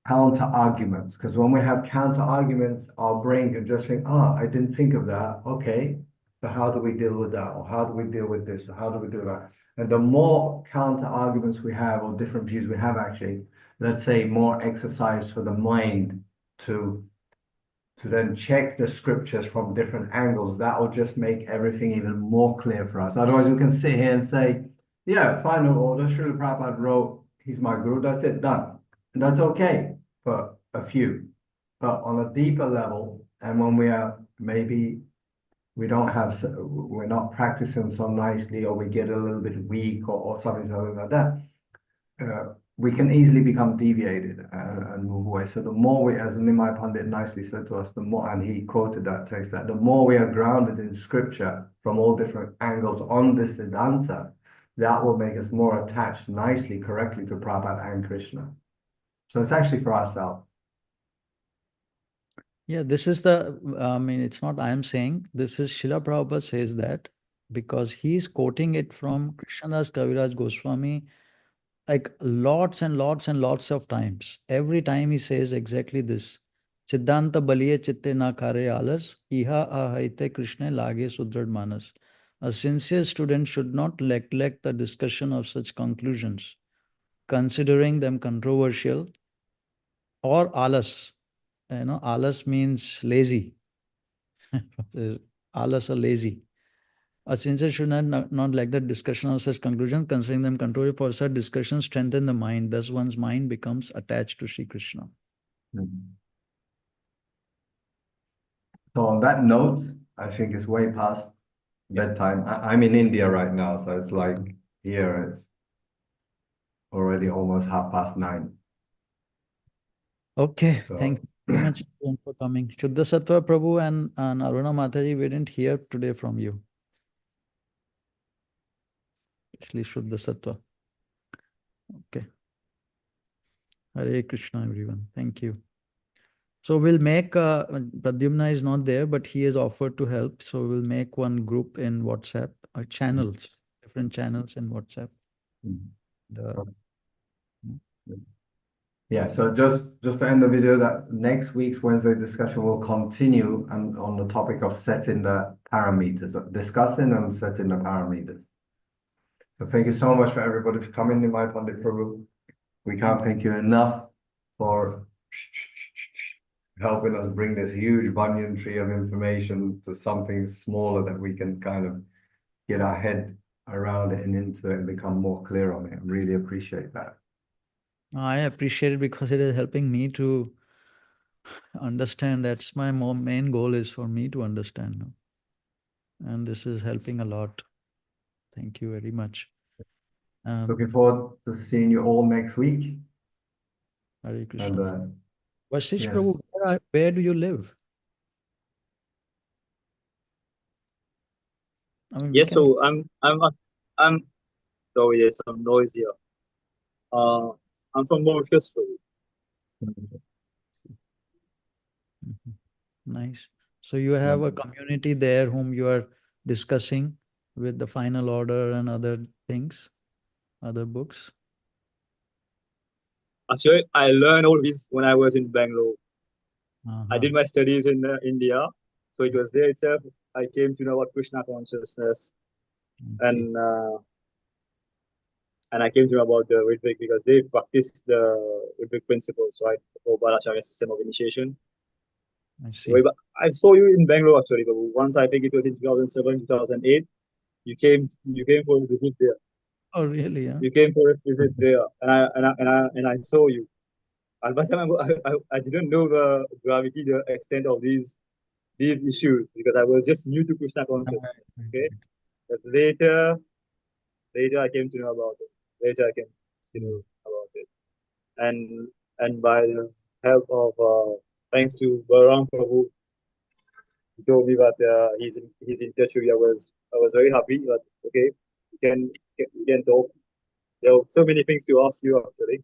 Counter arguments. Because when we have counter arguments, our brain can just think, oh, I didn't think of that. Okay, so how do we deal with that? Or how do we deal with this? Or how do we do that? And the more counter arguments we have or different views we have, actually, let's say more exercise for the mind to then check the scriptures from different angles, that will just make everything even more clear for us. Otherwise, we can sit here and say, yeah, final order, Srila Prabhupada wrote, he's my guru, that's it, done. And that's okay for a few. But on a deeper level, and when we are maybe we're not practicing so nicely, or we get a little bit weak or something like that, we can easily become deviated and move away. So the more we, as Nimai Pandit nicely said to us, the more, and he quoted that text, that the more we are grounded in scripture from all different angles on this Siddhanta, that will make us more attached nicely, correctly to Prabhupada and Krishna. So it's actually for ourselves. Yeah, this is it's not I am saying, this is Srila Prabhupada says that because he's quoting it from Krishnadas Kaviraj Goswami like lots and lots and lots of times. Every time he says exactly this. Siddhanta baliye chitte na kare alas, iha ahaite Krishna lage sudrad manas. A sincere student should not neglect the discussion of such conclusions, considering them controversial or alas. Alas means lazy. Alas or lazy. A sincere should not like the discussion of such conclusions, considering them control for such discussions strengthen the mind. Thus, one's mind becomes attached to Sri Krishna. So on that note, I think it's way past bedtime. I'm in India right now, so it's like here it's already almost 9:30. Okay, So thank you very much everyone for coming. Shuddha Sattva Prabhu and Aruna Mataji, we didn't hear today from you. Especially Shuddha Sattva. Okay. Hare Krishna, everyone. Thank you. So we'll make, Pradyumna is not there, but he has offered to help. So we'll make one group in WhatsApp, channels, different channels in WhatsApp. Okay. Yeah, so just to end the video, that next week's Wednesday discussion will continue and on the topic of setting the parameters, discussing and setting the parameters. So thank you so much for everybody for coming in my Pandit Prabhu. We can't thank you enough for helping us bring this huge banyan tree of information to something smaller that we can kind of get our head around it and into it and become more clear on it. I really appreciate that. I appreciate it because it is helping me to understand. That's my main goal is for me to understand. And this is helping a lot. Thank you very much. Looking forward to seeing you all next week. Hare Krishna. And Vashish yes. Prabhu, where do you live? I mean, Yes, so I'm sorry, there's some noise here. I'm from Mauritius. Mhm. Nice. So you have a community there whom you are discussing with the final order and other things, other books. Actually, I learned all this when I was in Bangalore. I Uh-huh. did my studies in India, so it was there itself. I came to know about Krishna consciousness, Okay. and I came to know about the Ritwik because they practice the Ritwik principles, right? Or Balacharya system of initiation. I see. I saw you in Bangalore actually, but once I think it was in 2007, 2008. You came for a visit there. Oh, really? Yeah. You came for a visit there, and I saw you. At that time, I didn't know the gravity, the extent of these issues because I was just new to Krishna consciousness. Okay, but later I came to know about it. Later I came to know about it, and and by the help of thanks to Barang Prabhu, he told me that he's in touch with you. I was very happy that okay, we can talk. There are so many things to ask you actually.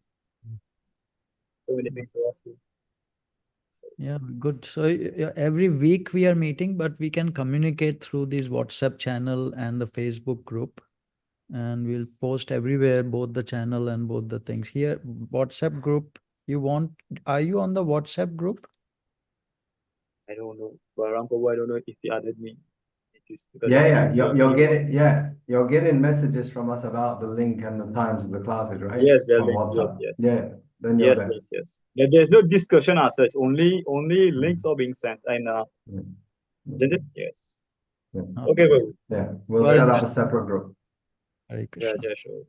So many things to ask you. Yeah, good. So every week we are meeting, but we can communicate through this WhatsApp channel and the Facebook group, and we'll post everywhere, both the channel and both the things. Here, WhatsApp group, are you on the WhatsApp group? I don't know. Barang Prabhu, I don't know if he added me. It is because Yeah, you're he getting messages from us about the link and the times of the classes, right? yes, the From link. Yes, WhatsApp. yes. Yeah, then you're Yes, there. yes, yes. There's no discussion as such. Only links are being sent. And Mm. isn't it? Yes. Yeah. Okay, Babu. Yeah, we'll You are set in up a separate group. Hare Yeah, Krishna. yeah, sure.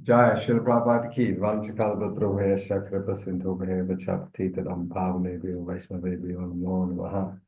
Jai Srila Prabhupada ki Vanchakalpatrubhaya Shakra Sindhubhaya Vachapti Tadam Bhavane Vaishnave Namo Namaha